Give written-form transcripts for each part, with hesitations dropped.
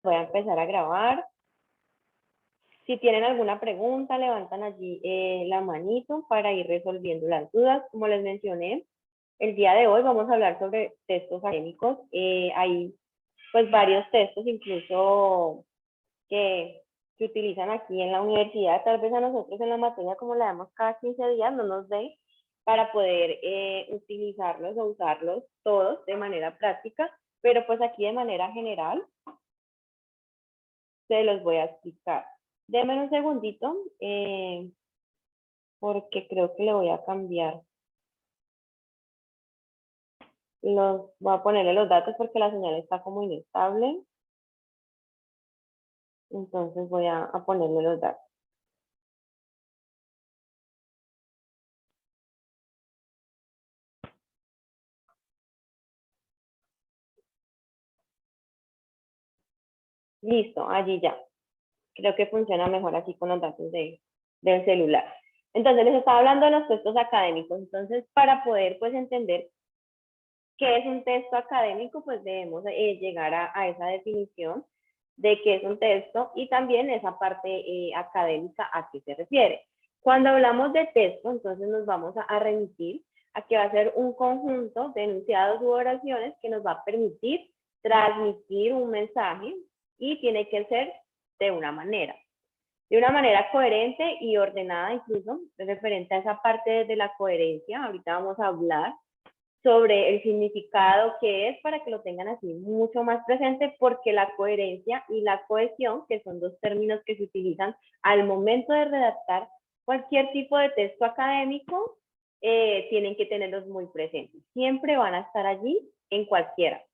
voy a empezar a grabar. Si tienen alguna pregunta, levantan allí la manito para ir resolviendo las dudas. Como les mencioné, el día de hoy vamos a hablar sobre textos académicos. Hay pues varios textos incluso que se utilizan aquí en la universidad. Tal vez a nosotros en la materia, como la damos cada 15 días, no nos dé para poder utilizarlos o usarlos todos de manera práctica, pero pues aquí de manera general se los voy a explicar. Denme un segundito, porque creo que le voy a cambiar. Voy a ponerle los datos porque la señal está como inestable. Entonces voy a ponerle los datos. Listo, allí ya. Creo que funciona mejor así con los datos del celular. Entonces les estaba hablando de los textos académicos. Entonces, para poder pues entender qué es un texto académico, pues debemos llegar a esa definición de qué es un texto y también esa parte académica a qué se refiere. Cuando hablamos de texto, entonces nos vamos a remitir a que va a ser un conjunto de enunciados u oraciones que nos va a permitir transmitir un mensaje y tiene que ser de una manera coherente y ordenada, incluso referente a esa parte de la coherencia. Ahorita vamos a hablar sobre el significado que es para que lo tengan así mucho más presente, porque la coherencia y la cohesión, que son dos términos que se utilizan al momento de redactar cualquier tipo de texto académico, tienen que tenerlos muy presentes. Siempre van a estar allí en cualquiera.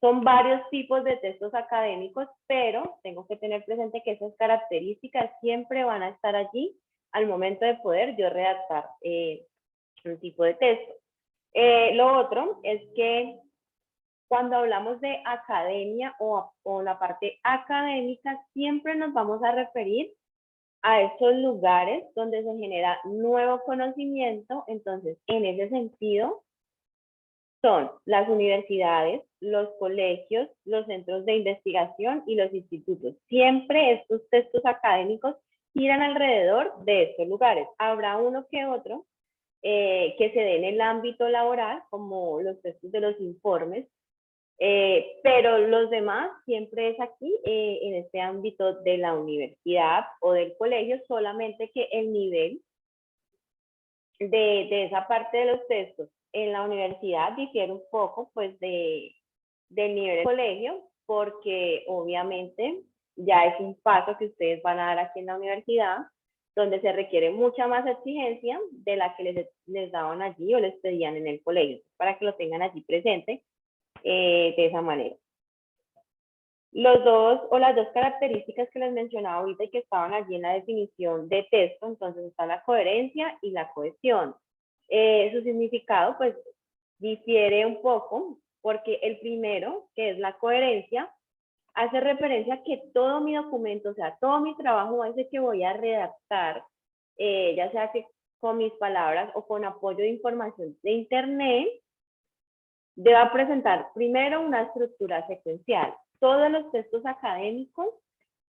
Son varios tipos de textos académicos, pero tengo que tener presente que esas características siempre van a estar allí al momento de poder yo redactar un tipo de texto. Lo otro es que cuando hablamos de academia o la parte académica, siempre nos vamos a referir a esos lugares donde se genera nuevo conocimiento. Entonces, en ese sentido, son las universidades, los colegios, los centros de investigación y los institutos. Siempre estos textos académicos giran alrededor de estos lugares. Habrá uno que otro que se dé en el ámbito laboral, como los textos de los informes, pero los demás siempre es aquí, en este ámbito de la universidad o del colegio, solamente que el nivel de esa parte de los textos en la universidad difiere un poco pues del nivel del colegio, porque obviamente ya es un paso que ustedes van a dar aquí en la universidad, donde se requiere mucha más exigencia de la que les daban allí o les pedían en el colegio, para que lo tengan allí presente de esa manera. Las dos características que les mencionaba ahorita y que estaban allí en la definición de texto, entonces está la coherencia y la cohesión. Su significado pues difiere un poco, porque el primero, que es la coherencia, hace referencia a que todo mi documento, o sea, todo mi trabajo, ese que voy a redactar, ya sea que con mis palabras o con apoyo de información de internet, deba presentar primero una estructura secuencial. Todos los textos académicos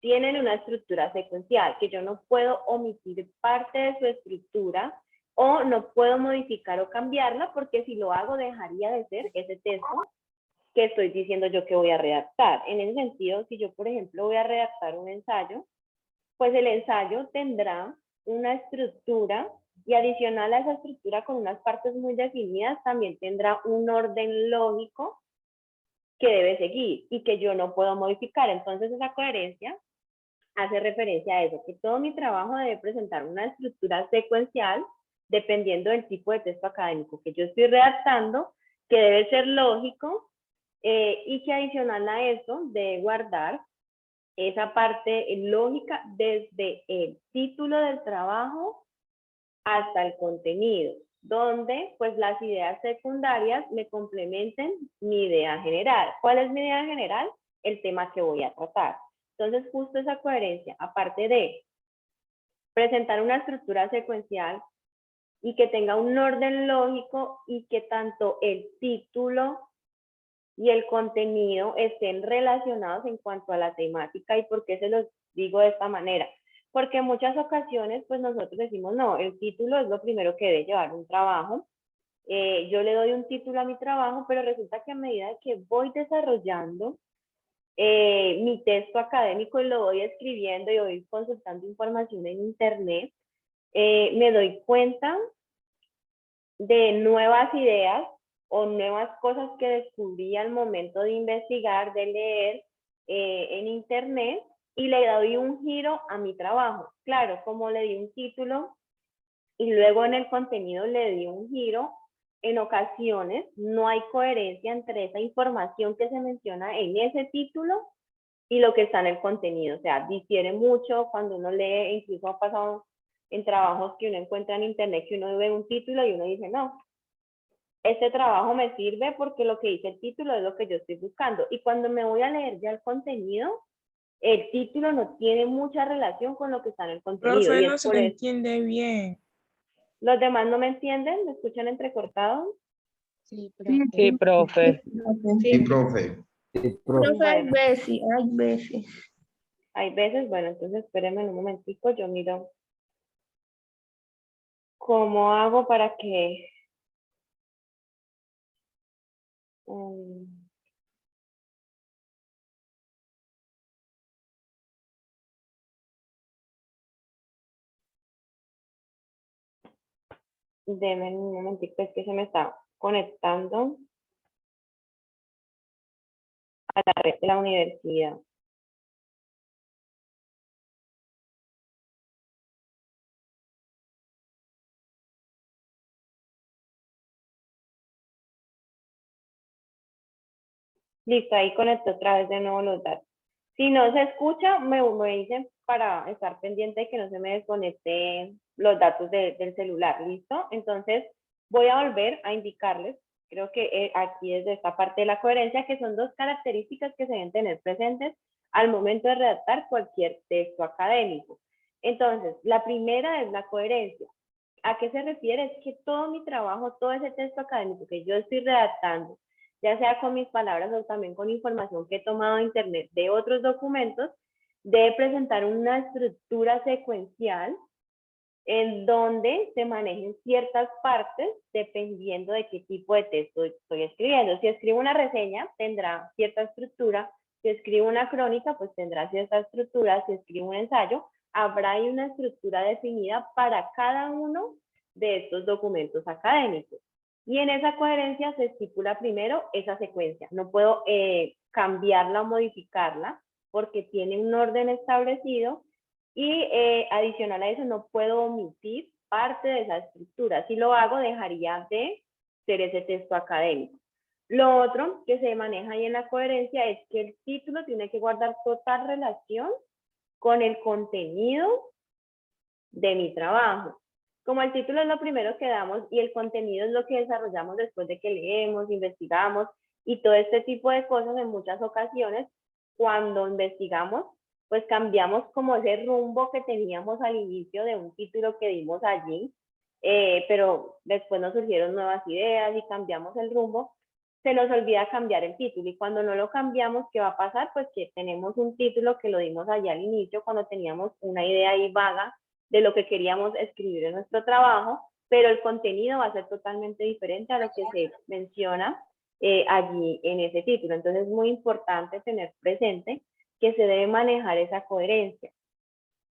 tienen una estructura secuencial, que yo no puedo omitir parte de su estructura o no puedo modificar o cambiarla, porque si lo hago dejaría de ser ese texto que estoy diciendo yo que voy a redactar. En ese sentido, si yo, por ejemplo, voy a redactar un ensayo, pues el ensayo tendrá una estructura y adicional a esa estructura con unas partes muy definidas, también tendrá un orden lógico que debe seguir y que yo no puedo modificar. Entonces esa coherencia hace referencia a eso, que todo mi trabajo debe presentar una estructura secuencial dependiendo del tipo de texto académico que yo estoy redactando, que debe ser lógico y que adicional a eso debe guardar esa parte lógica desde el título del trabajo hasta el contenido, donde pues las ideas secundarias me complementen mi idea general. ¿Cuál es mi idea general? El tema que voy a tratar. Entonces, justo esa coherencia, aparte de presentar una estructura secuencial y que tenga un orden lógico y que tanto el título y el contenido estén relacionados en cuanto a la temática. ¿Y por qué se los digo de esta manera? Porque en muchas ocasiones, pues nosotros decimos, no, el título es lo primero que debe llevar un trabajo. Yo le doy un título a mi trabajo, pero resulta que a medida que voy desarrollando mi texto académico y lo voy escribiendo y voy consultando información en internet, me doy cuenta de nuevas ideas o nuevas cosas que descubrí al momento de investigar, de leer en internet, y le doy un giro a mi trabajo. Claro, como le di un título y luego en el contenido le di un giro, en ocasiones no hay coherencia entre esa información que se menciona en ese título y lo que está en el contenido. O sea, difiere mucho cuando uno lee, incluso ha pasado en trabajos que uno encuentra en internet, que uno ve un título y uno dice, no, este trabajo me sirve porque lo que dice el título es lo que yo estoy buscando. Y cuando me voy a leer ya el contenido, el título no tiene mucha relación con lo que está en el contenido. Profe, Y no es se por le eso. entiende bien. ¿Los demás no me entienden? ¿Me escuchan entrecortado? Sí, Sí, profe. Sí, profe. profe, hay Bueno, veces, hay veces. hay veces, bueno, entonces espérenme un momentico, yo miro cómo hago para que... Deme un momentico, es que se me está conectando a la red de la universidad. Listo, ahí conecto otra vez de nuevo los datos. Si no se escucha, me dicen para estar pendiente de que no se me desconecte los datos del celular, ¿listo? Entonces, voy a volver a indicarles, creo que aquí desde esta parte de la coherencia, que son dos características que se deben tener presentes al momento de redactar cualquier texto académico. Entonces, la primera es la coherencia. ¿A qué se refiere? Es que todo mi trabajo, todo ese texto académico que yo estoy redactando, ya sea con mis palabras o también con información que he tomado de internet de otros documentos, debe presentar una estructura secuencial en donde se manejen ciertas partes dependiendo de qué tipo de texto estoy escribiendo. Si escribo una reseña, tendrá cierta estructura. Si escribo una crónica, pues tendrá cierta estructura. Si escribo un ensayo, habrá ahí una estructura definida para cada uno de estos documentos académicos. Y en esa coherencia se estipula primero esa secuencia. No puedo cambiarla o modificarla porque tiene un orden establecido y adicional a eso no puedo omitir parte de esa estructura. Si lo hago, dejaría de ser ese texto académico. Lo otro que se maneja ahí en la coherencia es que el título tiene que guardar total relación con el contenido de mi trabajo. Como el título es lo primero que damos y el contenido es lo que desarrollamos después de que leemos, investigamos y todo este tipo de cosas, en muchas ocasiones, cuando investigamos, pues cambiamos como ese rumbo que teníamos al inicio de un título que dimos allí, pero después nos surgieron nuevas ideas y cambiamos el rumbo, se nos olvida cambiar el título, y cuando no lo cambiamos, ¿qué va a pasar? Pues que tenemos un título que lo dimos allá al inicio cuando teníamos una idea ahí vaga de lo que queríamos escribir en nuestro trabajo, pero el contenido va a ser totalmente diferente a lo que se menciona allí en ese título. Entonces es muy importante tener presente que se debe manejar esa coherencia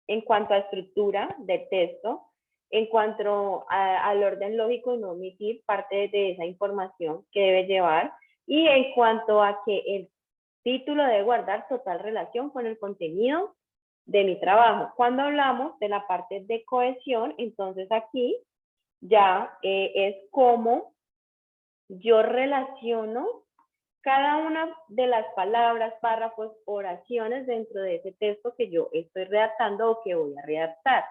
en cuanto a estructura del texto, en cuanto al orden lógico y no omitir parte de esa información que debe llevar, y en cuanto a que el título debe guardar total relación con el contenido de mi trabajo. Cuando hablamos de la parte de cohesión, entonces aquí ya es cómo yo relaciono cada una de las palabras, párrafos, oraciones dentro de ese texto que yo estoy redactando o que voy a redactar.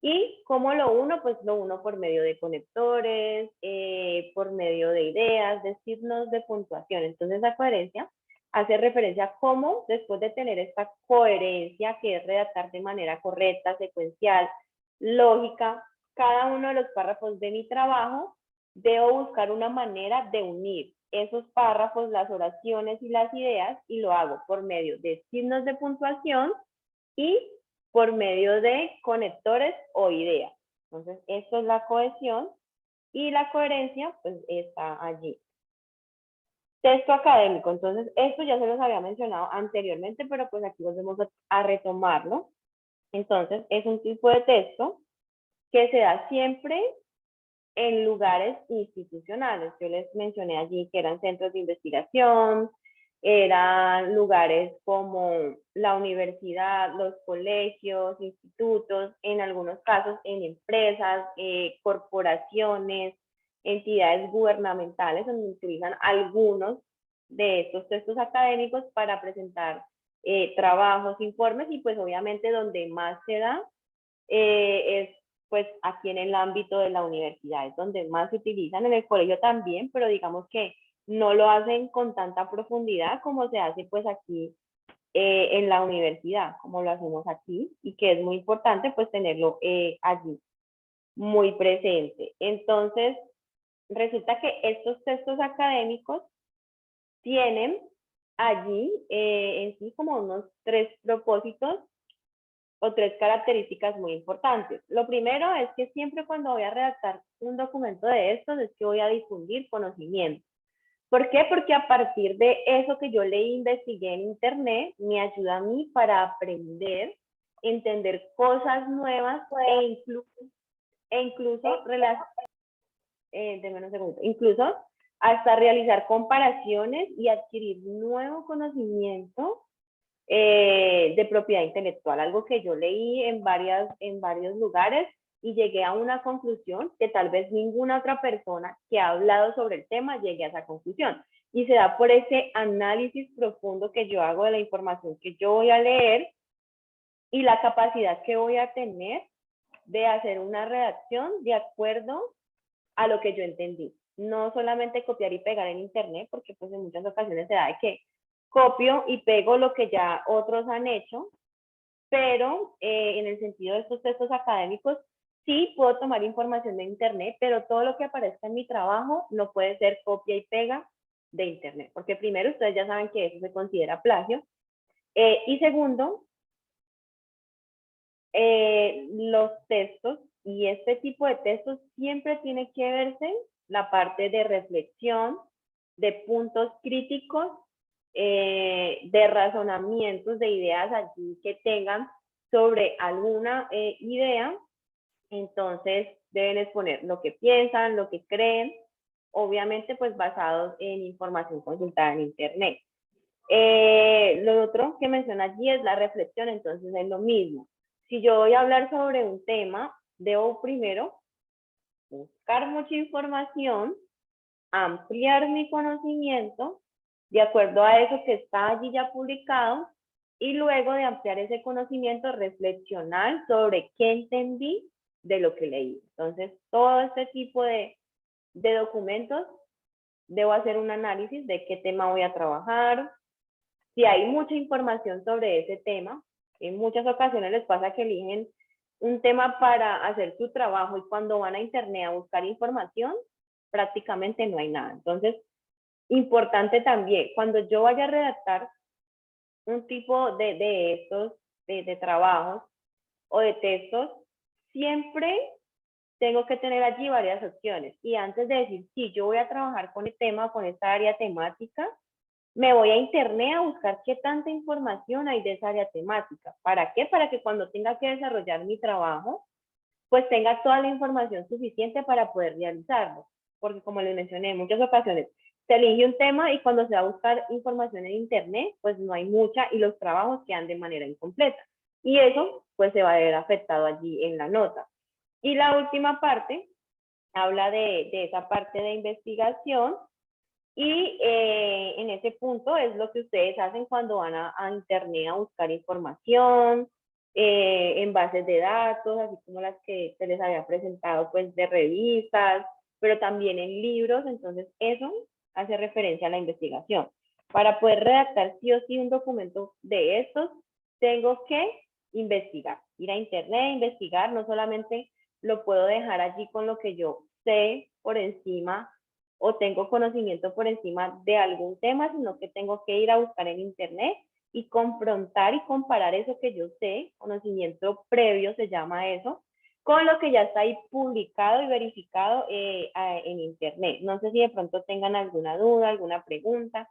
¿Y cómo lo uno? Pues lo uno por medio de conectores, por medio de ideas, de signos de puntuación. Entonces la coherencia hace referencia a cómo, después de tener esta coherencia, que es redactar de manera correcta, secuencial, lógica, cada uno de los párrafos de mi trabajo, debo buscar una manera de unir esos párrafos, las oraciones y las ideas, y lo hago por medio de signos de puntuación y por medio de conectores o ideas. Entonces, esto es la cohesión y la coherencia, pues está allí. Texto académico, entonces esto ya se los había mencionado anteriormente, pero pues aquí volvemos a retomarlo. Entonces, es un tipo de texto que se da siempre en lugares institucionales. Yo les mencioné allí que eran centros de investigación, eran lugares como la universidad, los colegios, institutos, en algunos casos en empresas, corporaciones, entidades gubernamentales, donde utilizan algunos de estos textos académicos para presentar trabajos, informes, y pues obviamente donde más se da es pues aquí en el ámbito de la universidad, es donde más se utilizan, en el colegio también, pero digamos que no lo hacen con tanta profundidad como se hace pues aquí en la universidad, como lo hacemos aquí, y que es muy importante pues tenerlo allí muy presente. Entonces, resulta que estos textos académicos tienen allí en sí como unos 3 propósitos o 3 características muy importantes. Lo primero es que siempre cuando voy a redactar un documento de estos es que voy a difundir conocimiento. ¿Por qué? Porque a partir de eso que yo leí, investigué en internet, me ayuda a mí para aprender, entender cosas nuevas incluso hasta realizar comparaciones y adquirir nuevo conocimiento de propiedad intelectual, algo que yo leí en varios lugares y llegué a una conclusión que tal vez ninguna otra persona que ha hablado sobre el tema llegue a esa conclusión. Y se da por ese análisis profundo que yo hago de la información que yo voy a leer y la capacidad que voy a tener de hacer una redacción de acuerdo a lo que yo entendí. No solamente copiar y pegar en internet, porque pues en muchas ocasiones se da de que copio y pego lo que ya otros han hecho, pero en el sentido de estos textos académicos, sí puedo tomar información de internet, pero todo lo que aparezca en mi trabajo no puede ser copia y pega de internet, porque primero ustedes ya saben que eso se considera plagio, y segundo, los textos y este tipo de textos siempre tiene que verse la parte de reflexión, de puntos críticos, de razonamientos, de ideas allí que tengan sobre alguna idea. Entonces deben exponer lo que piensan, lo que creen, obviamente pues basados en información consultada en internet. Lo otro que menciona allí es la reflexión, entonces es lo mismo. Si yo voy a hablar sobre un tema, debo primero buscar mucha información, ampliar mi conocimiento de acuerdo a eso que está allí ya publicado, y luego de ampliar ese conocimiento, reflexionar sobre qué entendí de lo que leí. Entonces, todo este tipo de documentos, debo hacer un análisis de qué tema voy a trabajar. Si hay mucha información sobre ese tema, en muchas ocasiones les pasa que eligen un tema para hacer su trabajo y cuando van a internet a buscar información, prácticamente no hay nada. Entonces, importante también, cuando yo vaya a redactar un tipo de estos, de trabajos o de textos, siempre tengo que tener allí varias opciones. Y antes de decir, sí, yo voy a trabajar con el tema, con esta área temática, me voy a internet a buscar qué tanta información hay de esa área temática. ¿Para qué? Para que cuando tenga que desarrollar mi trabajo, pues tenga toda la información suficiente para poder realizarlo. Porque como les mencioné, en muchas ocasiones se elige un tema y cuando se va a buscar información en internet, pues no hay mucha y los trabajos quedan de manera incompleta. Y eso pues se va a ver afectado allí en la nota. Y la última parte habla de esa parte de investigación y en ese punto es lo que ustedes hacen cuando van a internet a buscar información, en bases de datos, así como las que se les había presentado, pues de revistas, pero también en libros. Entonces eso hace referencia a la investigación. Para poder redactar sí o sí un documento de estos, tengo que investigar, ir a internet, investigar, no solamente lo puedo dejar allí con lo que yo sé por encima o tengo conocimiento por encima de algún tema, sino que tengo que ir a buscar en internet y confrontar y comparar eso que yo sé, conocimiento previo se llama eso, con lo que ya está ahí publicado y verificado en internet. No sé si de pronto tengan alguna duda, alguna pregunta,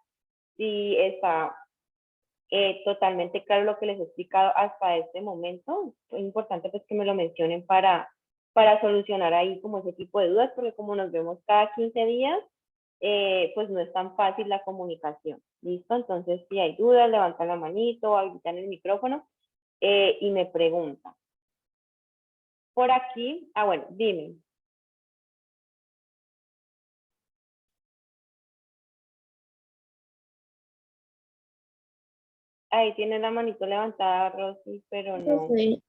si está totalmente claro lo que les he explicado hasta este momento. Es importante pues que me lo mencionen para solucionar ahí como ese tipo de dudas, porque como nos vemos cada 15 días, pues no es tan fácil la comunicación. ¿Listo? Entonces, si hay dudas, levantan la manito, habilitan el micrófono y me preguntan. Por aquí, bueno, dime. Ahí tiene la manito levantada, Rosy, pero no. Profe,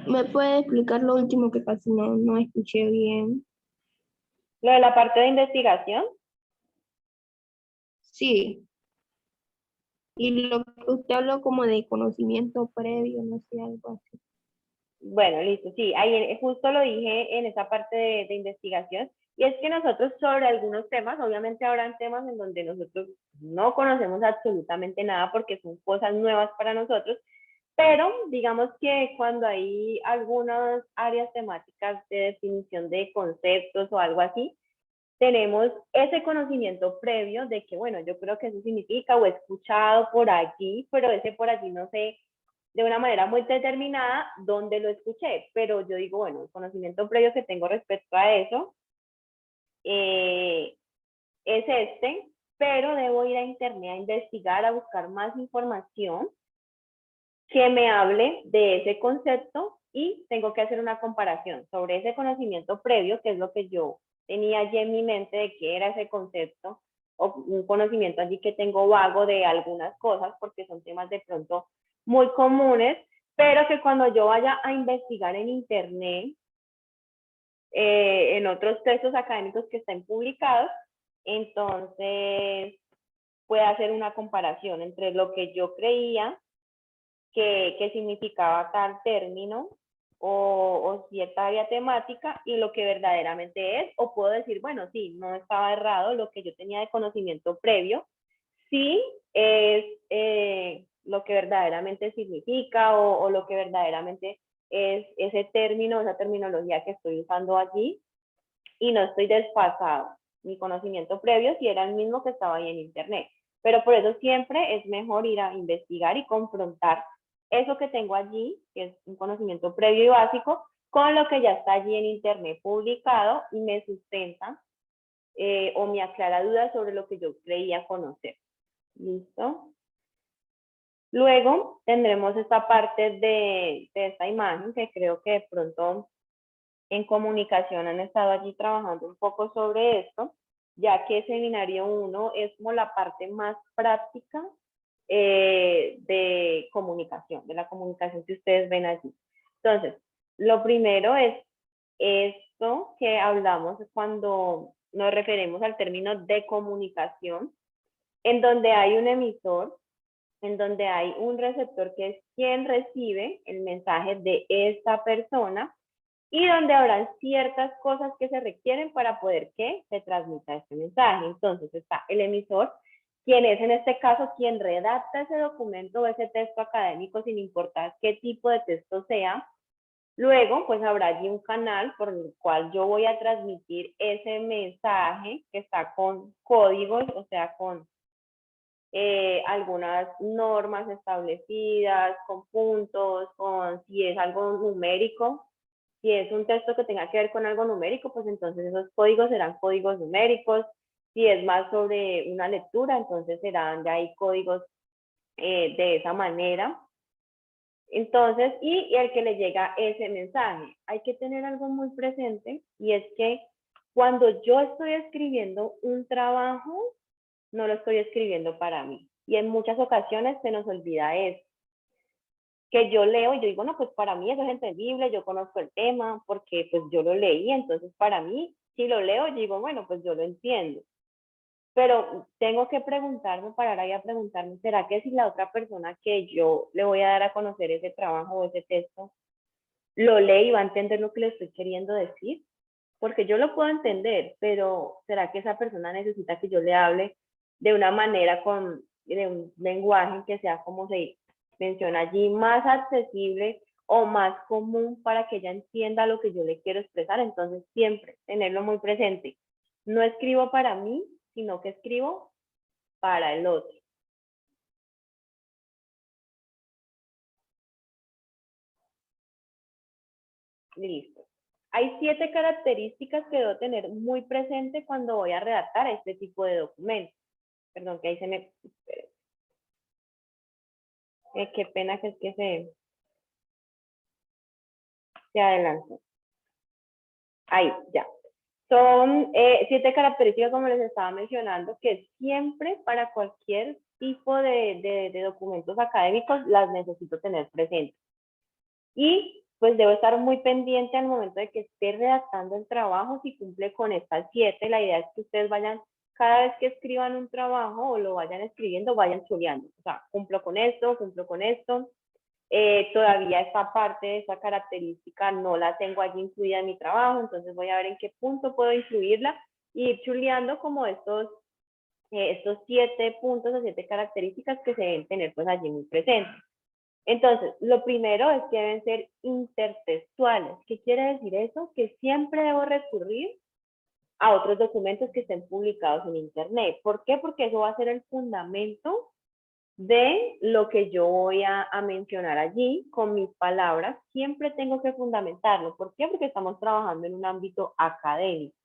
¿me puede explicar lo último que casi no escuché bien? Lo de la parte de investigación. Sí. Y lo que usted habló como de conocimiento previo, no sé, algo así. Bueno, listo, sí, ahí justo lo dije en esa parte de investigación, y es que nosotros sobre algunos temas, obviamente habrán temas en donde nosotros no conocemos absolutamente nada porque son cosas nuevas para nosotros, pero digamos que cuando hay algunas áreas temáticas de definición de conceptos o algo así, tenemos ese conocimiento previo de que, bueno, yo creo que eso significa o he escuchado por allí, pero ese por allí no sé de una manera muy determinada dónde lo escuché, pero yo digo, bueno, el conocimiento previo que tengo respecto a eso es este, pero debo ir a internet a investigar, a buscar más información que me hable de ese concepto y tengo que hacer una comparación sobre ese conocimiento previo, que es lo que yo tenía allí en mi mente de qué era ese concepto, o un conocimiento allí que tengo vago de algunas cosas, porque son temas de pronto muy comunes, pero que cuando yo vaya a investigar en internet, en otros textos académicos que estén publicados, entonces pueda hacer una comparación entre lo que yo creía que significaba tal término o cierta área temática y lo que verdaderamente es, o puedo decir, bueno, sí, no estaba errado lo que yo tenía de conocimiento previo, sí es lo que verdaderamente significa o lo que verdaderamente es ese término, esa terminología que estoy usando allí y no estoy desfasado. Mi conocimiento previo sí era el mismo que estaba ahí en internet. Pero por eso siempre es mejor ir a investigar y confrontar eso que tengo allí, que es un conocimiento previo y básico, con lo que ya está allí en internet publicado y me sustenta o me aclara dudas sobre lo que yo creía conocer. ¿Listo? Luego tendremos esta parte de esta imagen que creo que de pronto en comunicación han estado allí trabajando un poco sobre esto, ya que seminario 1 es como la parte más práctica de comunicación, de la comunicación que ustedes ven allí. Entonces, lo primero es esto que hablamos cuando nos referimos al término de comunicación, en donde hay un emisor, en donde hay un receptor que es quien recibe el mensaje de esta persona y donde habrán ciertas cosas que se requieren para poder que se transmita este mensaje. Entonces está el emisor, quien es en este caso quien redacta ese documento o ese texto académico sin importar qué tipo de texto sea. Luego, pues habrá allí un canal por el cual yo voy a transmitir ese mensaje que está con códigos, o sea, con algunas normas establecidas, con puntos, con si es algo numérico, si es un texto que tenga que ver con algo numérico, pues entonces esos códigos serán códigos numéricos. Si es más sobre una lectura, entonces serán ya ahí códigos de esa manera. Entonces, y el que le llega ese mensaje. Hay que tener algo muy presente y es que cuando yo estoy escribiendo un trabajo, no lo estoy escribiendo para mí. Y en muchas ocasiones se nos olvida eso. Que yo leo y yo digo, no, pues para mí eso es entendible, yo conozco el tema, porque pues yo lo leí, entonces para mí, si lo leo, yo digo, bueno, pues yo lo entiendo. Pero tengo que preguntarme, parar ahí a preguntarme, ¿será que si la otra persona que yo le voy a dar a conocer ese trabajo o ese texto, lo lee y va a entender lo que le estoy queriendo decir? porque yo lo puedo entender, pero ¿será que esa persona necesita que yo le hable de una manera de un lenguaje que sea, como se menciona allí, más accesible o más común para que ella entienda lo que yo le quiero expresar? Entonces, siempre tenerlo muy presente. No escribo para mí, sino que escribo para el otro. Listo. Hay 7 características que debo tener muy presente cuando voy a redactar este tipo de documentos. Perdón, que ahí se me... qué pena que es que se adelantó. Ahí, ya. Son 7 características, como les estaba mencionando, que siempre para cualquier tipo de documentos académicos las necesito tener presentes. Y pues debo estar muy pendiente al momento de que esté redactando el trabajo si cumple con estas 7. La idea es que ustedes vayan, cada vez que escriban un trabajo o lo vayan escribiendo, vayan chuleando. O sea, cumplo con esto, cumplo con esto. Todavía esta parte, esa característica no la tengo allí incluida en mi trabajo, entonces voy a ver en qué punto puedo incluirla y ir chuleando como estos 7 puntos o 7 características que se deben tener pues allí muy presentes. Entonces, lo primero es que deben ser intertextuales. ¿Qué quiere decir eso? Que siempre debo recurrir a otros documentos que estén publicados en Internet. ¿Por qué? Porque eso va a ser el fundamento de lo que yo voy a mencionar allí con mis palabras. Siempre tengo que fundamentarlo. ¿Por qué? Porque estamos trabajando en un ámbito académico,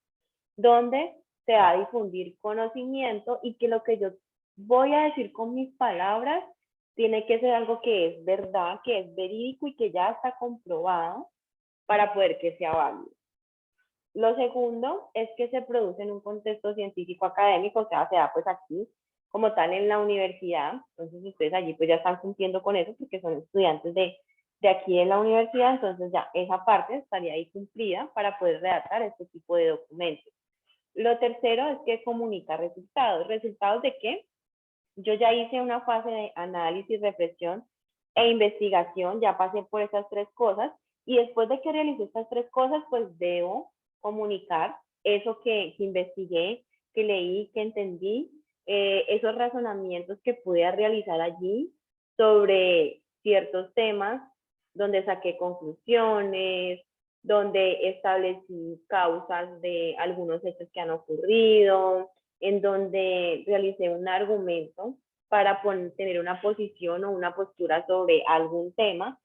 donde se va a difundir conocimiento y que lo que yo voy a decir con mis palabras tiene que ser algo que es verdad, que es verídico y que ya está comprobado para poder que sea válido. Lo segundo es que se produce en un contexto científico académico, o sea, se da pues aquí como tal en la universidad. Entonces ustedes allí pues ya están cumpliendo con eso porque son estudiantes de aquí en la universidad, entonces ya esa parte estaría ahí cumplida para poder redactar este tipo de documentos. Lo tercero es que comunica resultados. ¿Resultados de qué? Yo ya hice una fase de análisis, reflexión e investigación, ya pasé por esas 3 cosas y después de que realicé estas 3 cosas, pues debo comunicar eso que investigué, que leí, que entendí, esos razonamientos que pude realizar allí sobre ciertos temas, donde saqué conclusiones, donde establecí causas de algunos hechos que han ocurrido, en donde realicé un argumento para tener una posición o una postura sobre algún tema.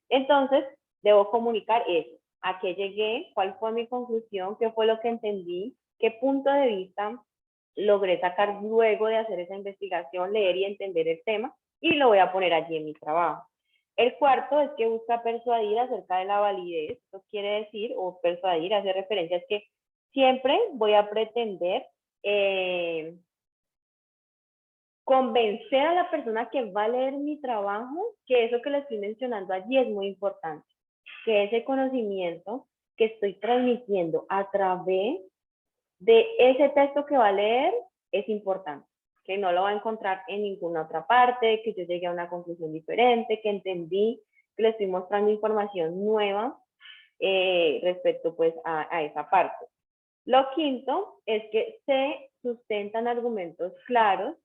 Entonces, debo comunicar eso, a qué llegué, cuál fue mi conclusión, qué fue lo que entendí, qué punto de vista logré sacar luego de hacer esa investigación, leer y entender el tema, y lo voy a poner allí en mi trabajo. El cuarto es que busca persuadir acerca de la validez. Esto quiere decir, o persuadir, hace referencia, es que siempre voy a pretender convencer a la persona que va a leer mi trabajo que eso que le estoy mencionando allí es muy importante, que ese conocimiento que estoy transmitiendo a través de ese texto que va a leer es importante, que no lo va a encontrar en ninguna otra parte, que yo llegué a una conclusión diferente, que entendí, que le estoy mostrando información nueva respecto pues a esa parte. Lo quinto es que se sustentan argumentos claros.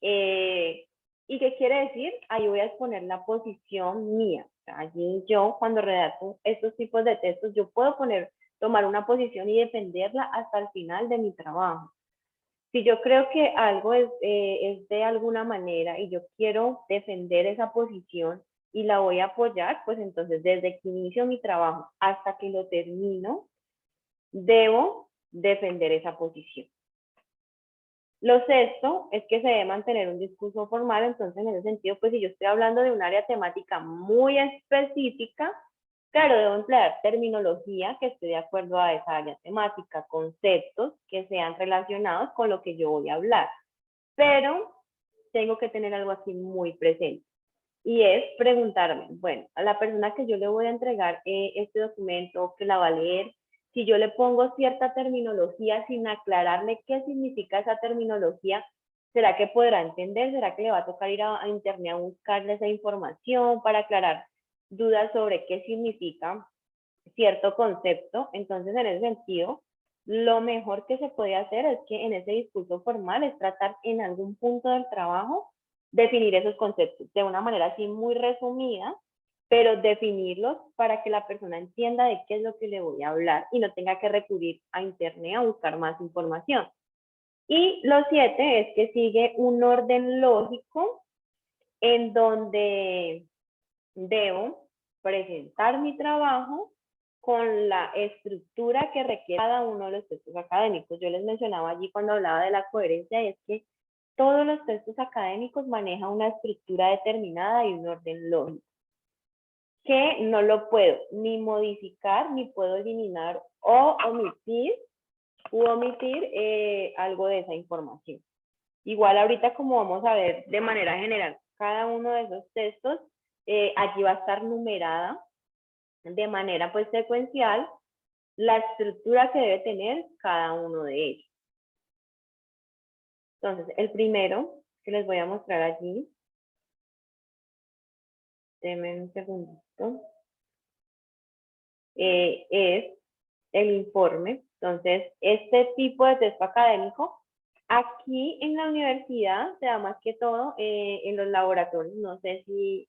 ¿Y qué quiere decir? Ahí voy a exponer la posición mía. Allí yo, cuando redacto estos tipos de textos, yo puedo tomar una posición y defenderla hasta el final de mi trabajo. Si yo creo que algo es de alguna manera y yo quiero defender esa posición y la voy a apoyar, pues entonces desde que inicio mi trabajo hasta que lo termino, debo defender esa posición. Lo sexto es que se debe mantener un discurso formal, entonces en ese sentido, pues si yo estoy hablando de un área temática muy específica, claro, debo emplear terminología que esté de acuerdo a esa área temática, conceptos que sean relacionados con lo que yo voy a hablar, pero tengo que tener algo así muy presente. Y es preguntarme, bueno, a la persona que yo le voy a entregar este documento, que la va a leer, si yo le pongo cierta terminología sin aclararle qué significa esa terminología, ¿será que podrá entender? ¿Será que le va a tocar ir a internet a buscarle esa información para aclarar dudas sobre qué significa cierto concepto. Entonces, en ese sentido, lo mejor que se puede hacer es que en ese discurso formal es tratar en algún punto del trabajo definir esos conceptos de una manera así muy resumida, pero definirlos para que la persona entienda de qué es lo que le voy a hablar y no tenga que recurrir a internet a buscar más información. Y lo 7 es que sigue un orden lógico en donde debo presentar mi trabajo con la estructura que requiere cada uno de los textos académicos. Yo les mencionaba allí cuando hablaba de la coherencia, y es que todos los textos académicos manejan una estructura determinada y un orden lógico, que no lo puedo ni modificar, ni puedo eliminar o omitir algo de esa información. Igual ahorita, como vamos a ver de manera general cada uno de esos textos, aquí va a estar numerada de manera pues secuencial la estructura que debe tener cada uno de ellos. Entonces, el primero que les voy a mostrar allí, denme un segundito, es el informe. Entonces, este tipo de texto académico, aquí en la universidad se da más que todo en los laboratorios. No sé si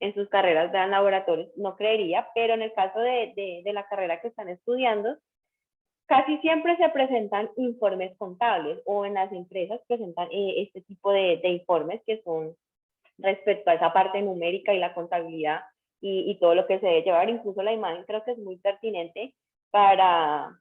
en sus carreras dan laboratorios, no creería, pero en el caso de la carrera que están estudiando, casi siempre se presentan informes contables, o en las empresas presentan este tipo de informes que son respecto a esa parte numérica y la contabilidad y todo lo que se debe llevar. Incluso la imagen creo que es muy pertinente para,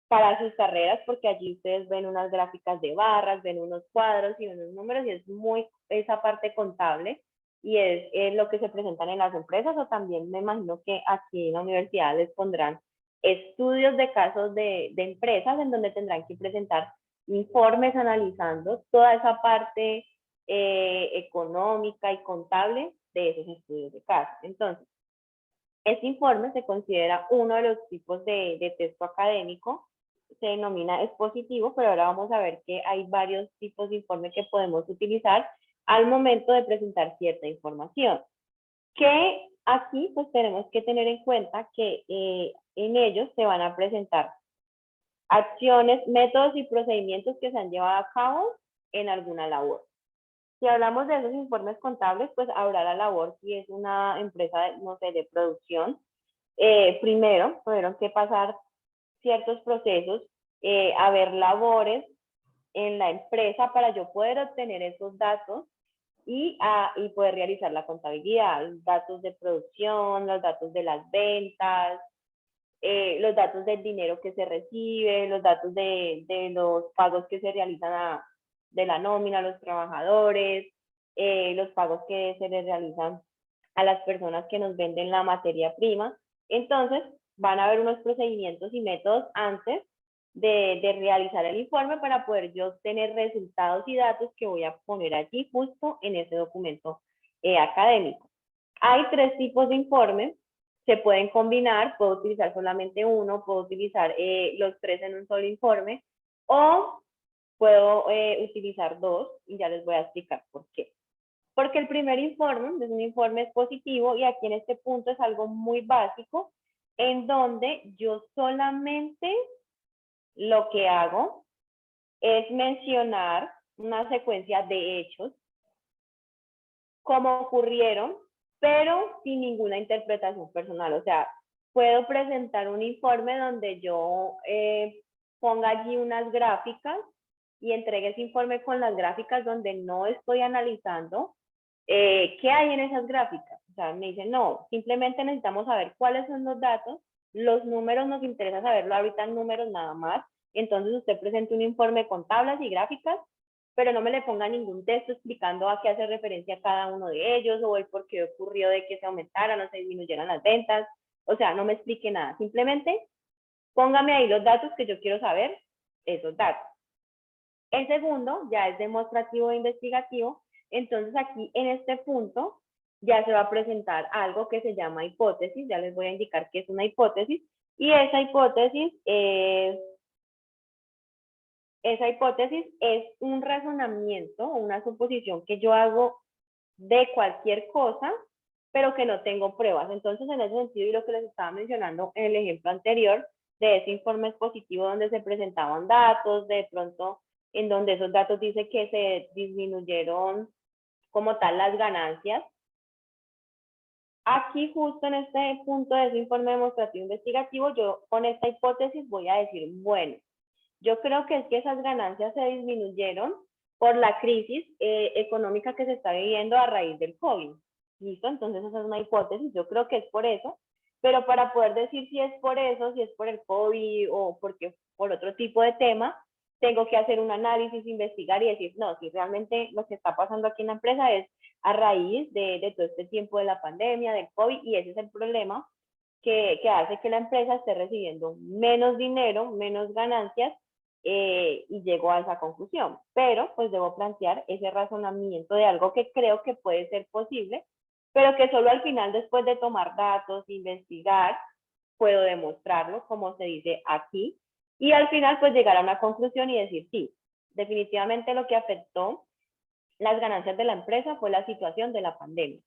para sus carreras, porque allí ustedes ven unas gráficas de barras, ven unos cuadros y unos números, y es muy esa parte contable, y es lo que se presentan en las empresas. O también me imagino que aquí en la universidad les pondrán estudios de casos de empresas en donde tendrán que presentar informes analizando toda esa parte económica y contable de esos estudios de casos. Entonces, este informe se considera uno de los tipos de texto académico, se denomina expositivo, pero ahora vamos a ver que hay varios tipos de informe que podemos utilizar al momento de presentar cierta información. Que aquí pues tenemos que tener en cuenta que en ellos se van a presentar acciones, métodos y procedimientos que se han llevado a cabo en alguna labor. Si hablamos de esos informes contables, pues habrá la labor si es una empresa, no sé, de producción. Primero tuvieron que pasar ciertos procesos, haber labores en la empresa para yo poder obtener esos datos y poder realizar la contabilidad, los datos de producción, los datos de las ventas, los datos del dinero que se recibe, los datos de los pagos que se realizan de la nómina a los trabajadores, los pagos que se les realizan a las personas que nos venden la materia prima. Entonces, van a haber unos procedimientos y métodos antes de realizar el informe para poder yo obtener resultados y datos que voy a poner allí justo en ese documento académico. Hay 3 tipos de informes, se pueden combinar, puedo utilizar solamente uno, puedo utilizar los 3 en un solo informe, o puedo utilizar 2, y ya les voy a explicar por qué. Porque el primer informe es un informe expositivo, y aquí en este punto es algo muy básico, en donde yo solamente lo que hago es mencionar una secuencia de hechos, como ocurrieron, pero sin ninguna interpretación personal. O sea, puedo presentar un informe donde yo ponga allí unas gráficas y entregue ese informe con las gráficas, donde no estoy analizando qué hay en esas gráficas. O sea, me dicen, no, simplemente necesitamos saber cuáles son los datos, los números nos interesa saberlo ahorita en números nada más. Entonces usted presenta un informe con tablas y gráficas, pero no me le ponga ningún texto explicando a qué hace referencia cada uno de ellos, o el por qué ocurrió de que se aumentaran o se disminuyeran las ventas. O sea, no me explique nada, simplemente póngame ahí los datos que yo quiero saber, esos datos. El segundo ya es demostrativo e investigativo. Entonces aquí en este punto ya se va a presentar algo que se llama hipótesis. Ya les voy a indicar qué es una hipótesis, y esa hipótesis es un razonamiento, una suposición que yo hago de cualquier cosa, pero que no tengo pruebas. Entonces, en ese sentido, y lo que les estaba mencionando en el ejemplo anterior, de ese informe expositivo donde se presentaban datos, de pronto en donde esos datos dice que se disminuyeron como tal las ganancias. Aquí justo en este punto de ese informe demostrativo investigativo, yo con esta hipótesis voy a decir, bueno, yo creo que es que esas ganancias se disminuyeron por la crisis económica que se está viviendo a raíz del COVID. ¿Listo? Entonces esa es una hipótesis, yo creo que es por eso, pero para poder decir si es por eso, si es por el COVID o porque por otro tipo de tema, tengo que hacer un análisis, investigar y decir, no, si realmente lo que está pasando aquí en la empresa es a raíz de todo este tiempo de la pandemia, del COVID, y ese es el problema que hace que la empresa esté recibiendo menos dinero, menos ganancias, y llego a esa conclusión. Pero pues debo plantear ese razonamiento de algo que creo que puede ser posible, pero que solo al final, después de tomar datos, investigar, puedo demostrarlo, como se dice aquí, y al final pues llegar a una conclusión y decir, sí, definitivamente lo que afectó las ganancias de la empresa fue la situación de la pandemia.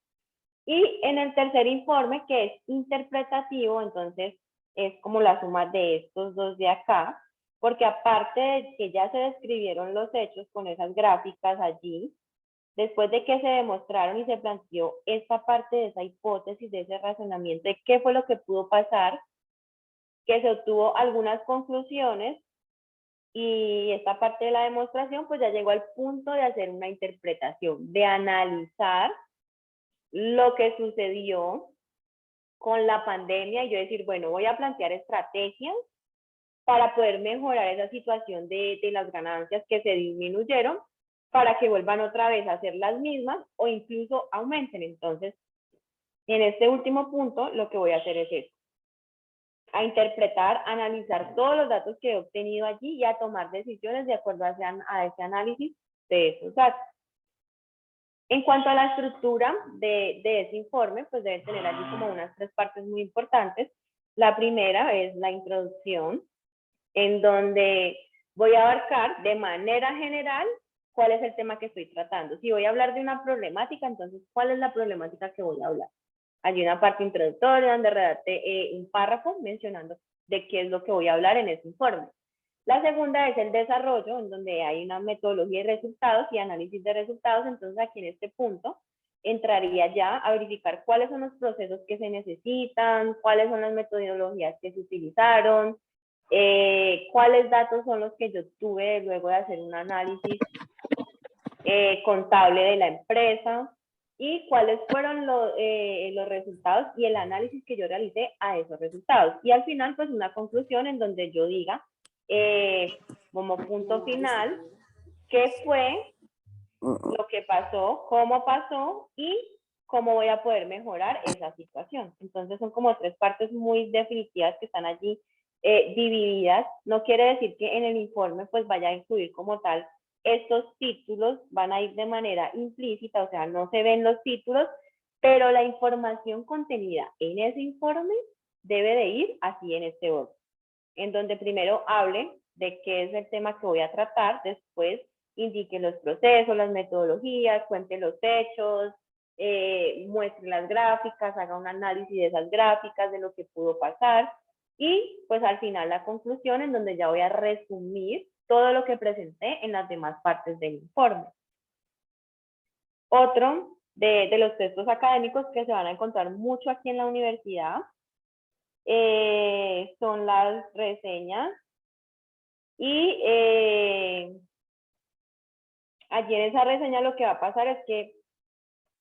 Y en el tercer informe, que es interpretativo, entonces es como la suma de estos dos de acá, porque aparte de que ya se describieron los hechos con esas gráficas allí, después de que se demostraron y se planteó esta parte de esa hipótesis, de ese razonamiento de qué fue lo que pudo pasar, que se obtuvo algunas conclusiones y esta parte de la demostración, pues ya llegó al punto de hacer una interpretación, de analizar lo que sucedió con la pandemia y yo decir, bueno, voy a plantear estrategias para poder mejorar esa situación de las ganancias que se disminuyeron para que vuelvan otra vez a ser las mismas o incluso aumenten. Entonces, en este último punto, lo que voy a hacer es eso, a interpretar, analizar todos los datos que he obtenido allí y a tomar decisiones de acuerdo a ese análisis de esos datos. En cuanto a la estructura de ese informe, pues deben tener allí como unas 3 partes muy importantes. La primera es la introducción, en donde voy a abarcar de manera general cuál es el tema que estoy tratando. Si voy a hablar de una problemática, entonces, ¿cuál es la problemática que voy a hablar? Hay una parte introductoria donde redacte un párrafo mencionando de qué es lo que voy a hablar en ese informe. La segunda es el desarrollo, en donde hay una metodología de resultados y análisis de resultados. Entonces, aquí en este punto entraría ya a verificar cuáles son los procesos que se necesitan, cuáles son las metodologías que se utilizaron, cuáles datos son los que yo tuve luego de hacer un análisis contable de la empresa y cuáles fueron los resultados y el análisis que yo realicé a esos resultados. Y al final, pues una conclusión en donde yo diga, como punto final, qué fue lo que pasó, cómo pasó y cómo voy a poder mejorar esa situación. Entonces son como 3 partes muy definitivas que están allí divididas. No quiere decir que en el informe pues vaya a incluir como tal estos títulos, van a ir de manera implícita, o sea, no se ven los títulos, pero la información contenida en ese informe debe de ir así en este orden, en donde primero hable de qué es el tema que voy a tratar, después indique los procesos, las metodologías, cuente los hechos, muestre las gráficas, haga un análisis de esas gráficas, de lo que pudo pasar, y pues al final la conclusión en donde ya voy a resumir todo lo que presenté en las demás partes del informe. Otro de los textos académicos que se van a encontrar mucho aquí en la universidad son las reseñas y allí en esa reseña lo que va a pasar es que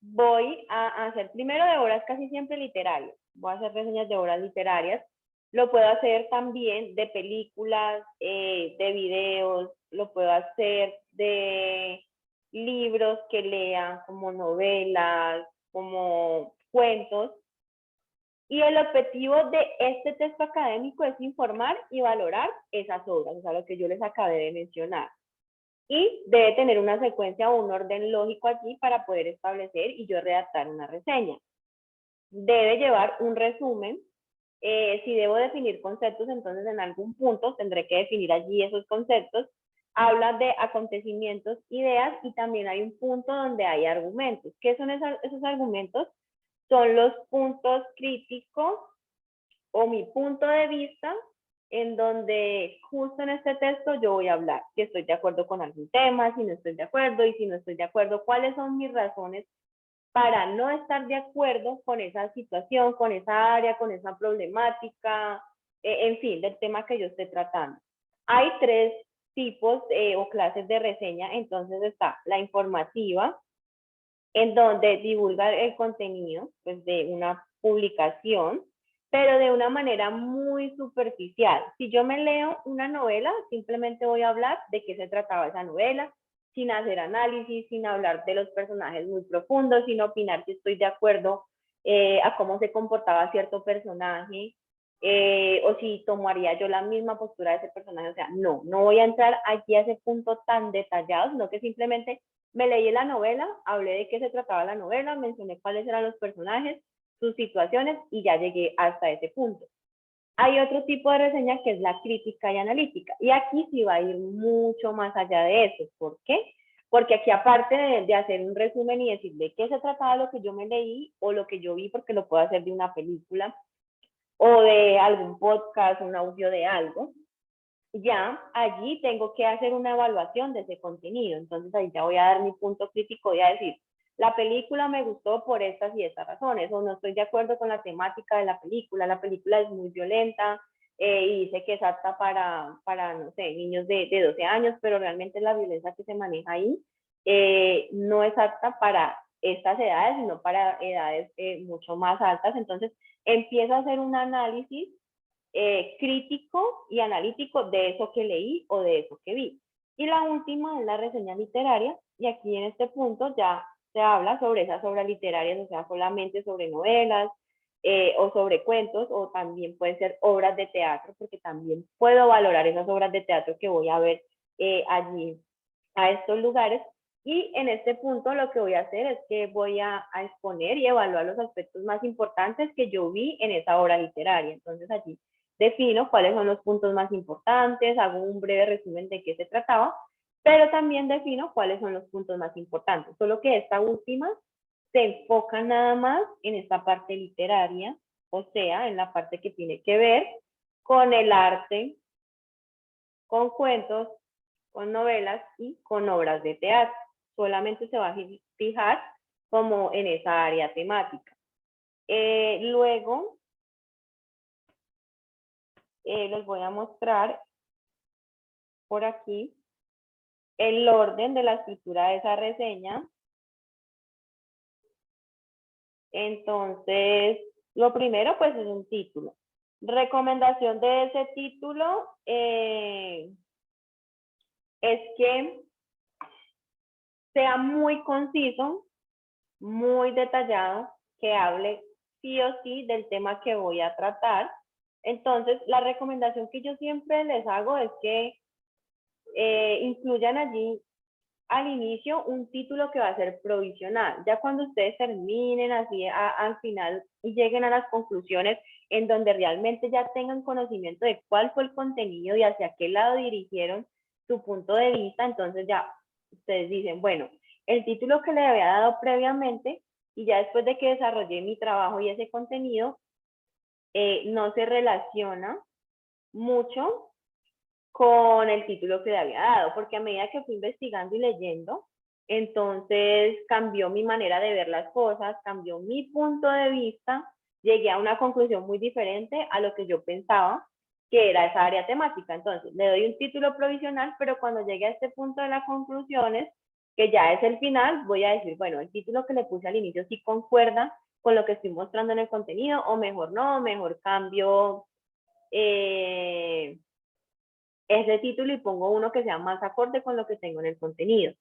voy a hacer primero de obras casi siempre literarias, voy a hacer reseñas de obras literarias, lo puedo hacer también de películas, de videos, lo puedo hacer de libros que lean como novelas, como cuentos. Y el objetivo de este texto académico es informar y valorar esas obras, o sea, lo que yo les acabé de mencionar. Y debe tener una secuencia o un orden lógico aquí para poder establecer y yo redactar una reseña. Debe llevar un resumen. Si debo definir conceptos, entonces en algún punto tendré que definir allí esos conceptos. Habla de acontecimientos, ideas y también hay un punto donde hay argumentos. ¿Qué son esos argumentos? son los puntos críticos o mi punto de vista en donde justo en este texto yo voy a hablar si estoy de acuerdo con algún tema, si no estoy de acuerdo, y si no estoy de acuerdo, cuáles son mis razones para no estar de acuerdo con esa situación, con esa área, con esa problemática, en fin, del tema que yo esté tratando. Hay tres tipos o clases de reseña. Entonces está la informativa, en donde divulga el contenido pues, de una publicación, pero de una manera muy superficial. Si yo me leo una novela, simplemente voy a hablar de qué se trataba esa novela, sin hacer análisis, sin hablar de los personajes muy profundos, sin opinar si estoy de acuerdo a cómo se comportaba cierto personaje, o si tomaría yo la misma postura de ese personaje. O sea, no voy a entrar aquí a ese punto tan detallado, sino que simplemente me leí la novela, hablé de qué se trataba la novela, mencioné cuáles eran los personajes, sus situaciones, y ya llegué hasta ese punto. Hay otro tipo de reseña que es la crítica y analítica, y aquí sí va a ir mucho más allá de eso. ¿Por qué? Porque aquí, aparte de hacer un resumen y decir de qué se trataba lo que yo me leí o lo que yo vi, porque lo puedo hacer de una película o de algún podcast, un audio de algo, ya allí tengo que hacer una evaluación de ese contenido. Entonces ahí ya voy a dar mi punto crítico y a decir, la película me gustó por estas y estas razones, o no estoy de acuerdo con la temática de la película es muy violenta, y dice que es apta para, no sé, niños de 12 años, pero realmente la violencia que se maneja ahí no es apta para estas edades, sino para edades mucho más altas. Entonces empiezo a hacer un análisis crítico y analítico de eso que leí o de eso que vi. Y la última es la reseña literaria, y aquí en este punto ya se habla sobre esas obras literarias, o sea, solamente sobre novelas o sobre cuentos, o también pueden ser obras de teatro, porque también puedo valorar esas obras de teatro que voy a ver allí a estos lugares. Y en este punto lo que voy a hacer es que voy a exponer y evaluar los aspectos más importantes que yo vi en esa obra literaria. Entonces allí defino cuáles son los puntos más importantes, hago un breve resumen de qué se trataba, pero también defino cuáles son los puntos más importantes. Solo que esta última se enfoca nada más en esta parte literaria, o sea, en la parte que tiene que ver con el arte, con cuentos, con novelas y con obras de teatro. Solamente se va a fijar como en esa área temática. Luego, les voy a mostrar por aquí el orden de la escritura de esa reseña. Entonces, lo primero pues es un título. Recomendación de ese título es que sea muy conciso, muy detallado, que hable sí o sí del tema que voy a tratar. Entonces, la recomendación que yo siempre les hago es que incluyan allí al inicio un título que va a ser provisional. Ya cuando ustedes terminen así al final y lleguen a las conclusiones en donde realmente ya tengan conocimiento de cuál fue el contenido y hacia qué lado dirigieron su punto de vista, entonces ya ustedes dicen, bueno, el título que le había dado previamente, y ya después de que desarrollé mi trabajo y ese contenido, no se relaciona mucho con el título que le había dado, porque a medida que fui investigando y leyendo, entonces cambió mi manera de ver las cosas, cambió mi punto de vista, llegué a una conclusión muy diferente a lo que yo pensaba que era esa área temática. Entonces, le doy un título provisional, pero cuando llegue a este punto de las conclusiones, que ya es el final, voy a decir, bueno, el título que le puse al inicio sí concuerda con lo que estoy mostrando en el contenido, o mejor no, mejor cambio ese título y pongo uno que sea más acorde con lo que tengo en el contenido.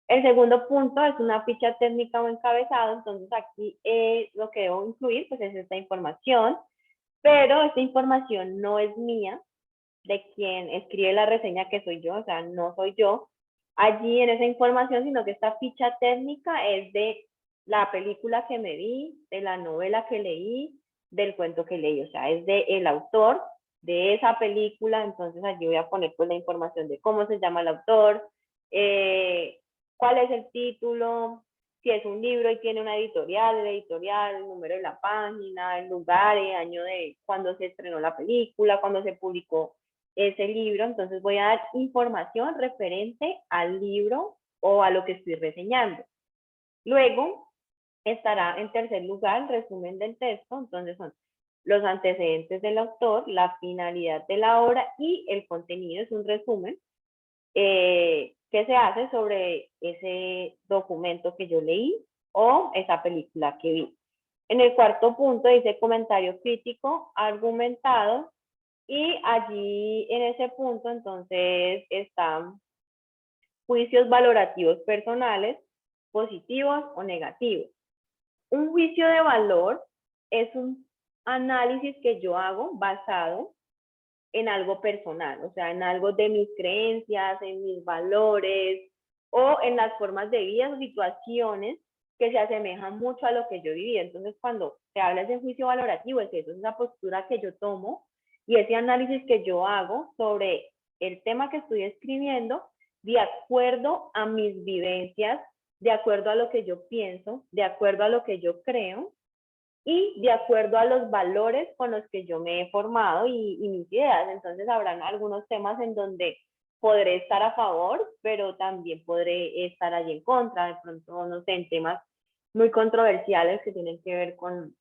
El segundo punto es una ficha técnica o encabezado. Entonces aquí lo que debo incluir pues es esta información, pero esta información no es mía, de quien escribe la reseña, que soy yo, o sea, no soy yo allí en esa información, sino que esta ficha técnica es de la película que me vi, de la novela que leí, del cuento que leí, o sea, es de el autor de esa película. Entonces allí voy a poner pues la información de cómo se llama el autor, cuál es el título, Si es un libro y tiene una editorial, el editorial, el número de la página, el lugar, el año de cuando se estrenó la película, cuando se publicó ese libro. Entonces voy a dar información referente al libro o a lo que estoy reseñando. Luego estará en tercer lugar el resumen del texto. Entonces son los antecedentes del autor, la finalidad de la obra y el contenido. Es un resumen que se hace sobre ese documento que yo leí o esa película que vi. En el cuarto punto dice comentario crítico argumentado, y allí en ese punto entonces están juicios valorativos personales, positivos o negativos. Un juicio de valor es un análisis que yo hago basado en algo personal, o sea, en algo de mis creencias, en mis valores o en las formas de vida o situaciones que se asemejan mucho a lo que yo viví. Entonces, cuando se habla de juicio valorativo, es eso, es esa postura que yo tomo y ese análisis que yo hago sobre el tema que estoy escribiendo de acuerdo a mis vivencias, de acuerdo a lo que yo pienso, de acuerdo a lo que yo creo y de acuerdo a los valores con los que yo me he formado y mis ideas. Entonces habrán algunos temas en donde podré estar a favor, pero también podré estar allí en contra, de pronto, no sé, en temas muy controversiales que tienen que ver con,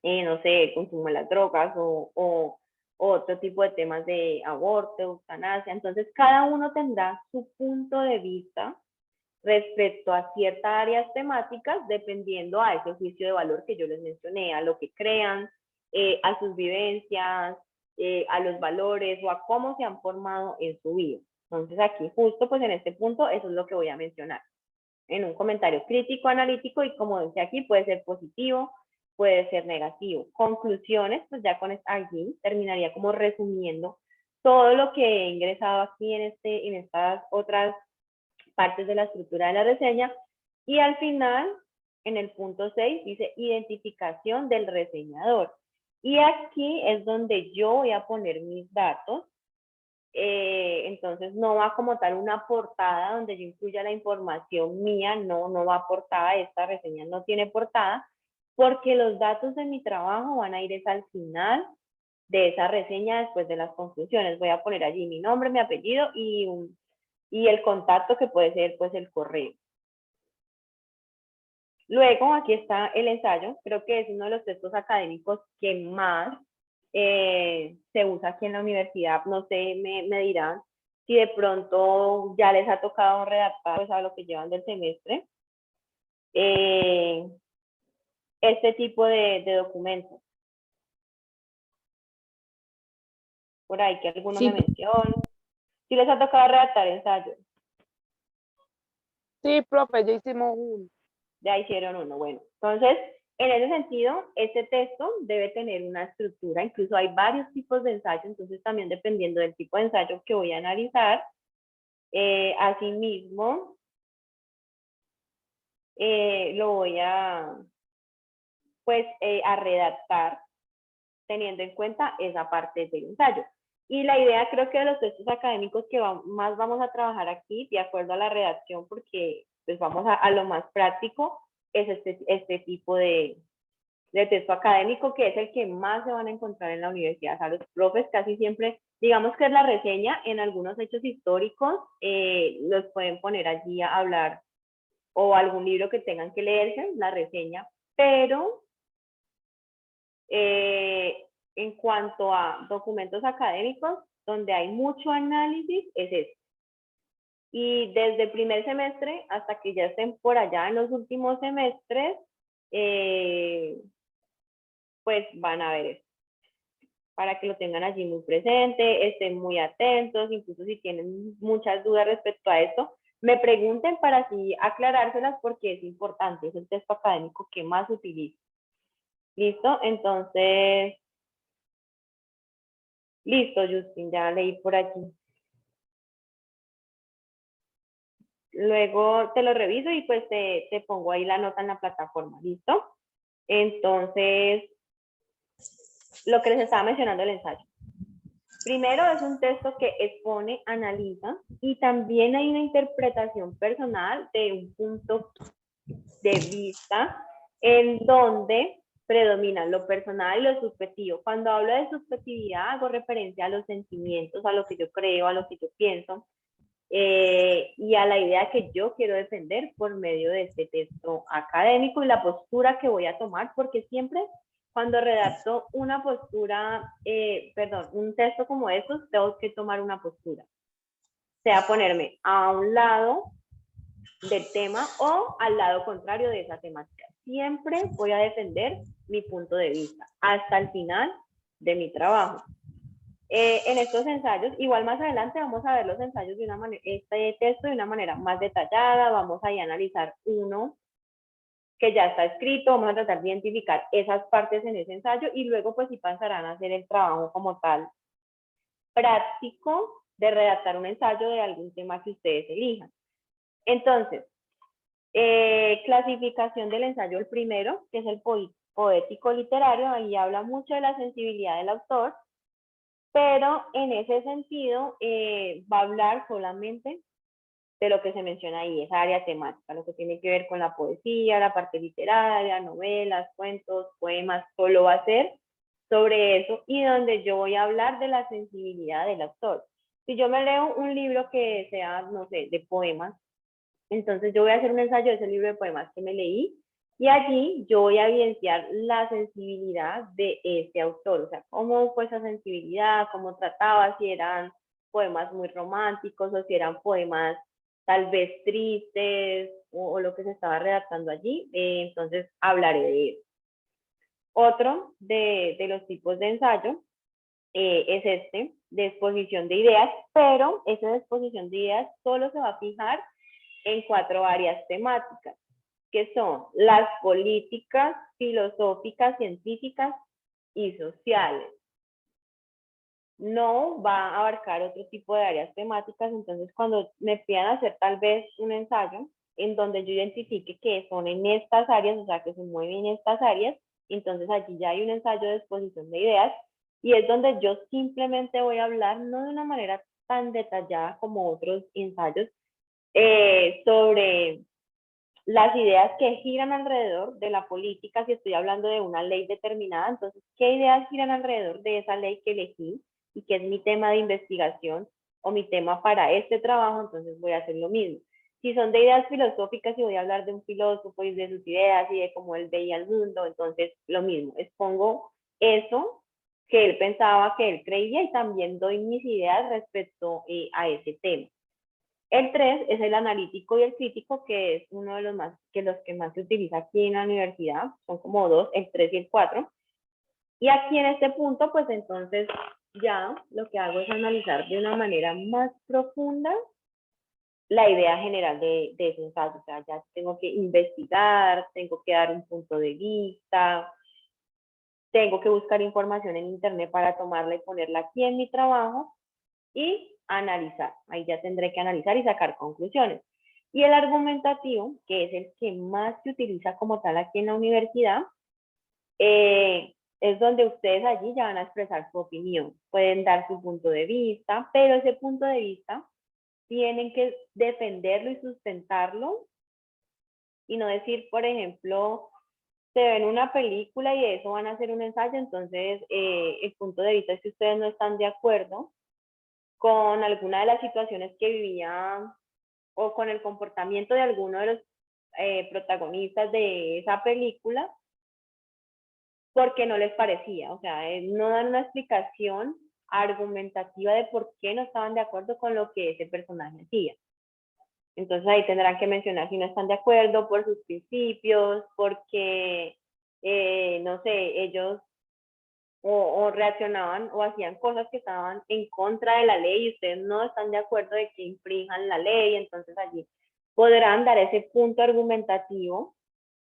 no sé, consumo de las drogas o otro tipo de temas de aborto, eutanasia. Entonces cada uno tendrá su punto de vista respecto a ciertas áreas temáticas, dependiendo a ese juicio de valor que yo les mencioné, a lo que crean, a sus vivencias, a los valores o a cómo se han formado en su vida. Entonces aquí justo pues en este punto eso es lo que voy a mencionar. En un comentario crítico, analítico y como dice aquí puede ser positivo, puede ser negativo. Conclusiones, pues ya con allí terminaría como resumiendo todo lo que he ingresado aquí en estas otras partes de la estructura de la reseña. Y al final, en el punto 6, dice identificación del reseñador. Y aquí es donde yo voy a poner mis datos. Entonces no va como tal una portada donde yo incluya la información mía, no va portada, esta reseña no tiene portada, porque los datos de mi trabajo van a ir al final de esa reseña después de las conclusiones. Voy a poner allí mi nombre, mi apellido y el contacto que puede ser pues el correo. Luego aquí está el ensayo, creo que es uno de los textos académicos que más se usa aquí en la universidad. No sé, me dirán si de pronto ya les ha tocado redactar pues, a lo que llevan del semestre este tipo de documentos. Por ahí que alguno me mencione. Si les ha tocado redactar ensayo. Sí, profe, ya hicimos uno. Ya hicieron uno, bueno. Entonces, en ese sentido, este texto debe tener una estructura, incluso hay varios tipos de ensayo, entonces también dependiendo del tipo de ensayo que voy a analizar, asimismo, lo voy pues, a redactar teniendo en cuenta esa parte del ensayo. Y la idea creo que de los textos académicos que más vamos a trabajar aquí, de acuerdo a la redacción, porque pues vamos a lo más práctico, es este tipo de texto académico, que es el que más se van a encontrar en la universidad. O sea, los profes casi siempre, digamos que es la reseña, en algunos hechos históricos, los pueden poner allí a hablar, o algún libro que tengan que leerse, la reseña, pero en cuanto a documentos académicos, donde hay mucho análisis, es este. Y desde el primer semestre hasta que ya estén por allá en los últimos semestres, pues van a ver esto, para que lo tengan allí muy presente, estén muy atentos, incluso si tienen muchas dudas respecto a esto, me pregunten para así aclarárselas porque es importante, es el texto académico que más utilizo. ¿Listo? Entonces, listo, Justin, ya leí por aquí. Luego te lo reviso y pues te pongo ahí la nota en la plataforma, ¿listo? Entonces, lo que les estaba mencionando el ensayo. Primero es un texto que expone, analiza y también hay una interpretación personal de de vista en donde predominan lo personal y lo subjetivo. Cuando hablo de subjetividad hago referencia a los sentimientos, a lo que yo creo, a lo que yo pienso, y a la idea que yo quiero defender por medio de este texto académico y la postura que voy a tomar, porque siempre cuando redacto una postura, un texto como estos, tengo que tomar una postura, sea ponerme a un lado del tema o al lado contrario de esa temática. Siempre voy a defender mi punto de vista hasta el final de mi trabajo. En estos ensayos, igual más adelante vamos a ver los ensayos de una manera, este texto de una manera más detallada, vamos a analizar uno que ya está escrito, vamos a tratar de identificar esas partes en ese ensayo y luego pues sí pasarán a hacer el trabajo como tal práctico de redactar un ensayo de algún tema que ustedes elijan. Entonces, clasificación del ensayo, el primero, que es el poético literario, ahí habla mucho de la sensibilidad del autor, pero en ese sentido va a hablar solamente de lo que se menciona ahí, esa área temática, lo que tiene que ver con la poesía, la parte literaria, novelas, cuentos, poemas, solo va a ser sobre eso y donde yo voy a hablar de la sensibilidad del autor. Si yo me leo un libro que sea, no sé, de poemas, entonces yo voy a hacer un ensayo de ese libro de poemas que me leí y allí yo voy a evidenciar la sensibilidad de ese autor, o sea, cómo fue esa sensibilidad, cómo trataba, si eran poemas muy románticos o si eran poemas tal vez tristes o lo que se estaba redactando allí, entonces hablaré de eso. Otro de los tipos de ensayo es este, de exposición de ideas, pero esa exposición de ideas solo se va a fijar en 4 áreas temáticas, que son las políticas, filosóficas, científicas y sociales. No va a abarcar otro tipo de áreas temáticas, entonces cuando me pidan hacer tal vez un ensayo en donde yo identifique que son en estas áreas, o sea, que se mueven en estas áreas, entonces allí ya hay un ensayo de exposición de ideas y es donde yo simplemente voy a hablar, no de una manera tan detallada como otros ensayos, sobre las ideas que giran alrededor de la política, si estoy hablando de una ley determinada, entonces, ¿qué ideas giran alrededor de esa ley que elegí y que es mi tema de investigación o mi tema para este trabajo? Entonces voy a hacer lo mismo. Si son de ideas filosóficas y voy a hablar de un filósofo y de sus ideas y de cómo él veía el mundo, entonces lo mismo, expongo eso que él pensaba, que él creía y también doy mis ideas respecto a ese tema. El 3 es el analítico y el crítico, que es uno de los que más se utiliza aquí en la universidad, son como 2, el 3 y el 4. Y aquí en este punto, pues entonces ya lo que hago es analizar de una manera más profunda la idea general de ese ensayo. O sea, ya tengo que investigar, tengo que dar un punto de vista, tengo que buscar información en internet para tomarla y ponerla aquí en mi trabajo y analizar. Ahí ya tendré que analizar y sacar conclusiones. Y el argumentativo, que es el que más se utiliza como tal aquí en la universidad, es donde ustedes allí ya van a expresar su opinión. Pueden dar su punto de vista, pero ese punto de vista tienen que defenderlo y sustentarlo y no decir, por ejemplo, se ven una película y de eso van a hacer un ensayo, entonces el punto de vista es que ustedes no están de acuerdo con alguna de las situaciones que vivía o con el comportamiento de alguno de los protagonistas de esa película, porque no les parecía, o sea, no dan una explicación argumentativa de por qué no estaban de acuerdo con lo que ese personaje hacía. Entonces ahí tendrán que mencionar si no están de acuerdo por sus principios, porque, no sé, ellos o reaccionaban o hacían cosas que estaban en contra de la ley y ustedes no están de acuerdo de que infrinjan la ley, entonces allí podrán dar ese punto argumentativo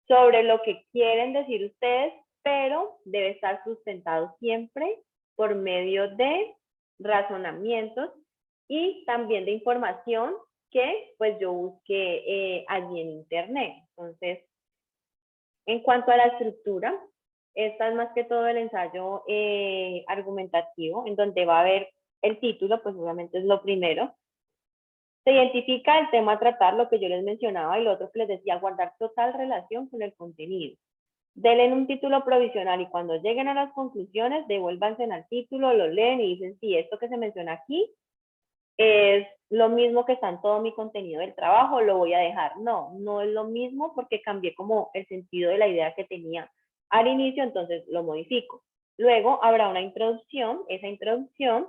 sobre lo que quieren decir ustedes, pero debe estar sustentado siempre por medio de razonamientos y también de información que pues yo busqué allí en internet. Entonces, en cuanto a la estructura, esta es más que todo el ensayo argumentativo, en donde va a haber el título, pues obviamente es lo primero. Se identifica el tema a tratar, lo que yo les mencionaba, y lo otro que les decía, guardar total relación con el contenido. Denle un título provisional y cuando lleguen a las conclusiones, devuélvanse al título, lo leen y dicen, sí, esto que se menciona aquí es lo mismo que está en todo mi contenido del trabajo, lo voy a dejar. No, no es lo mismo porque cambié como el sentido de la idea que tenía al inicio, entonces lo modifico. Luego habrá una introducción, esa introducción,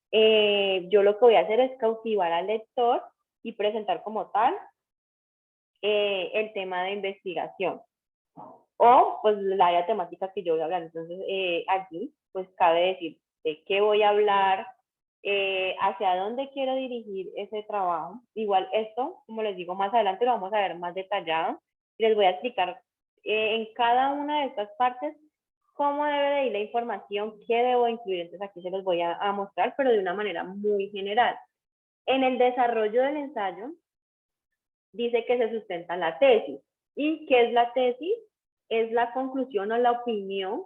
yo lo que voy a hacer es cautivar al lector y presentar como tal el tema de investigación o pues la área temática que yo voy a hablar. Entonces aquí pues cabe decir de qué voy a hablar, hacia dónde quiero dirigir ese trabajo. Igual esto, como les digo, más adelante lo vamos a ver más detallado y les voy a explicar en cada una de estas partes cómo debe de ir la información, qué debo incluir. Entonces aquí se los voy a mostrar, pero de una manera muy general. En el desarrollo del ensayo dice que se sustenta la tesis. ¿Y qué es la tesis? Es la conclusión o la opinión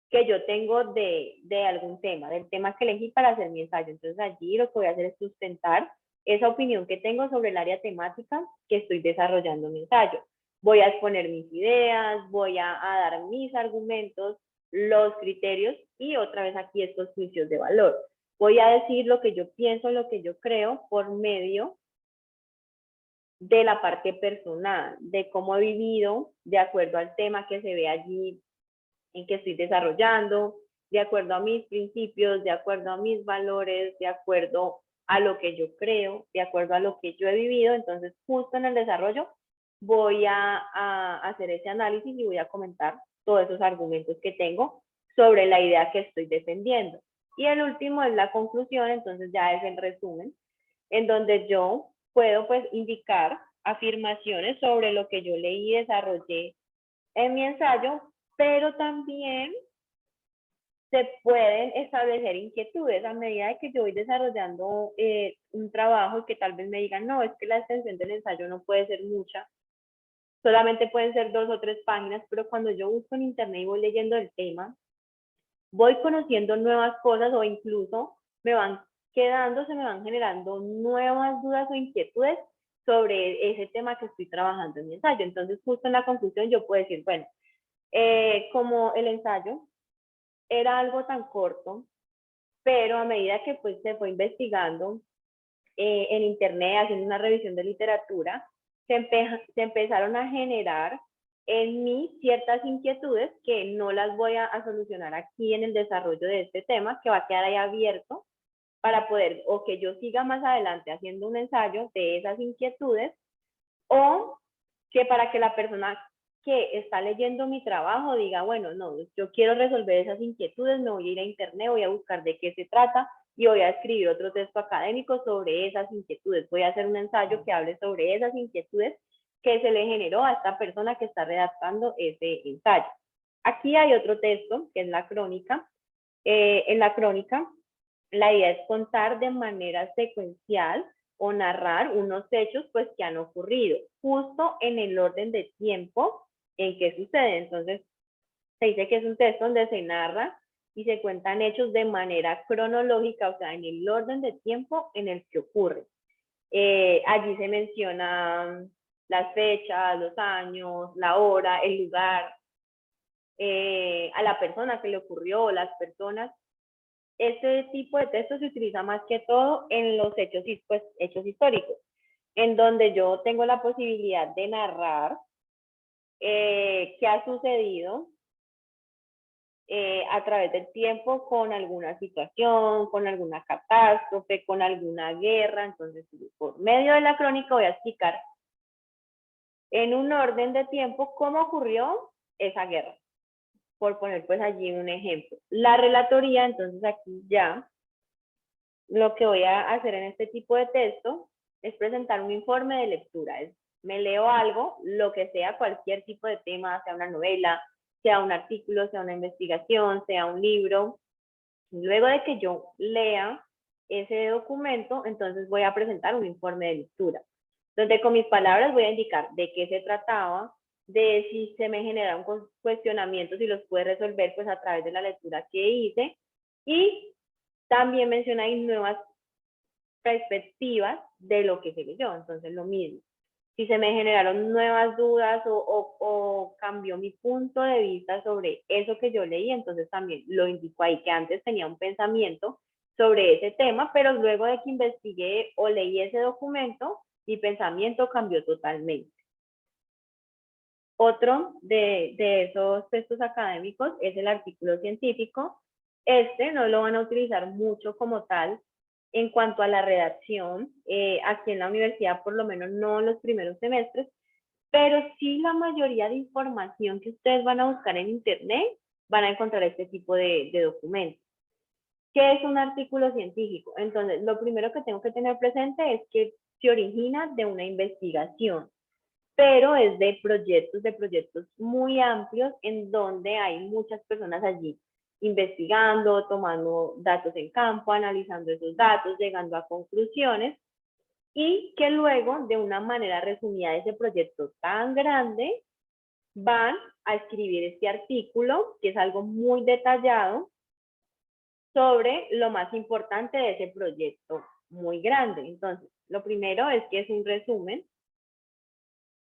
que yo tengo de algún tema, del tema que elegí para hacer mi ensayo. Entonces allí lo que voy a hacer es sustentar esa opinión que tengo sobre el área temática que estoy desarrollando en mi ensayo. Voy a exponer mis ideas, voy a dar mis argumentos, los criterios y otra vez aquí estos juicios de valor. Voy a decir lo que yo pienso, lo que yo creo por medio de la parte personal, de cómo he vivido de acuerdo al tema que se ve allí en que estoy desarrollando, de acuerdo a mis principios, de acuerdo a mis valores, de acuerdo a lo que yo creo, de acuerdo a lo que yo he vivido. Entonces, justo en el desarrollo voy a hacer ese análisis y voy a comentar todos esos argumentos que tengo sobre la idea que estoy defendiendo. Y el último es la conclusión, entonces ya es el resumen, en donde yo puedo pues indicar afirmaciones sobre lo que yo leí y desarrollé en mi ensayo, pero también se pueden establecer inquietudes a medida de que yo voy desarrollando un trabajo y que tal vez me digan, no, es que la extensión del ensayo no puede ser mucha, solamente pueden ser 2 o 3 páginas, pero cuando yo busco en internet y voy leyendo el tema, voy conociendo nuevas cosas o incluso me van quedando, se me van generando nuevas dudas o inquietudes sobre ese tema que estoy trabajando en mi ensayo. Entonces, justo en la conclusión yo puedo decir, bueno, como el ensayo era algo tan corto, pero a medida que pues se fue investigando en internet, haciendo una revisión de literatura, se empezaron a generar en mí ciertas inquietudes que no las voy a solucionar aquí en el desarrollo de este tema, que va a quedar ahí abierto para poder, o que yo siga más adelante haciendo un ensayo de esas inquietudes, o que para que la persona que está leyendo mi trabajo diga, bueno, no, yo quiero resolver esas inquietudes, me voy a ir a internet, voy a buscar de qué se trata y voy a escribir otro texto académico sobre esas inquietudes. Voy a hacer un ensayo que hable sobre esas inquietudes que se le generó a esta persona que está redactando ese ensayo. Aquí hay otro texto, que es la crónica. En la crónica, la idea es contar de manera secuencial o narrar unos hechos pues que han ocurrido justo en el orden de tiempo en que sucede. Entonces, se dice que es un texto donde se narra y se cuentan hechos de manera cronológica, o sea, en el orden de tiempo en el que ocurre. Allí se mencionan las fechas, los años, la hora, el lugar, a la persona que le ocurrió, las personas. Este tipo de texto se utiliza más que todo en los hechos, pues, hechos históricos, en donde yo tengo la posibilidad de narrar qué ha sucedido a través del tiempo con alguna situación, con alguna catástrofe, con alguna guerra. Entonces, por medio de la crónica voy a explicar en un orden de tiempo cómo ocurrió esa guerra, por poner pues allí un ejemplo. La relatoría, entonces aquí ya lo que voy a hacer en este tipo de texto es presentar un informe de lectura. Me leo algo, lo que sea, cualquier tipo de tema, sea una novela, sea un artículo, sea una investigación, sea un libro. Luego de que yo lea ese documento, entonces voy a presentar un informe de lectura, donde con mis palabras voy a indicar de qué se trataba, de si se me generaron cuestionamientos y los pude resolver pues a través de la lectura que hice, y también menciona ahí nuevas perspectivas de lo que se leyó. Entonces, lo mismo. Si se me generaron nuevas dudas o cambió mi punto de vista sobre eso que yo leí, entonces también lo indico ahí, que antes tenía un pensamiento sobre ese tema, pero luego de que investigué o leí ese documento, mi pensamiento cambió totalmente. Otro de esos textos académicos es el artículo científico. Este no lo van a utilizar mucho como tal en cuanto a la redacción, aquí en la universidad, por lo menos no los primeros semestres, pero sí la mayoría de información que ustedes van a buscar en internet van a encontrar este tipo de documentos. ¿Qué es un artículo científico? Entonces, lo primero que tengo que tener presente es que se origina de una investigación, pero es de proyectos muy amplios en donde hay muchas personas allí investigando, tomando datos en campo, analizando esos datos, llegando a conclusiones, y que luego, de una manera resumida de ese proyecto tan grande, van a escribir este artículo, que es algo muy detallado, sobre lo más importante de ese proyecto muy grande. Entonces, lo primero es que es un resumen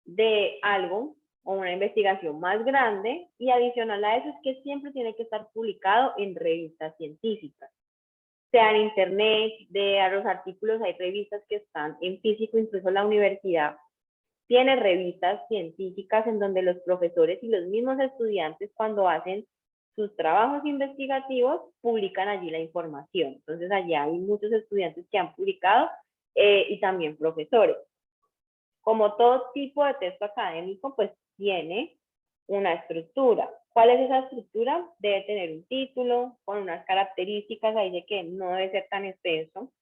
de algo o una investigación más grande, y adicional a eso es que siempre tiene que estar publicado en revistas científicas, sea en internet, a los artículos hay revistas que están en físico, incluso la universidad tiene revistas científicas en donde los profesores y los mismos estudiantes, cuando hacen sus trabajos investigativos, publican allí la información. Entonces allí hay muchos estudiantes que han publicado y también profesores. Como todo tipo de texto académico, pues tiene una estructura. ¿Cuál es esa estructura? Debe tener un título con unas características ahí de que no debe ser tan extenso,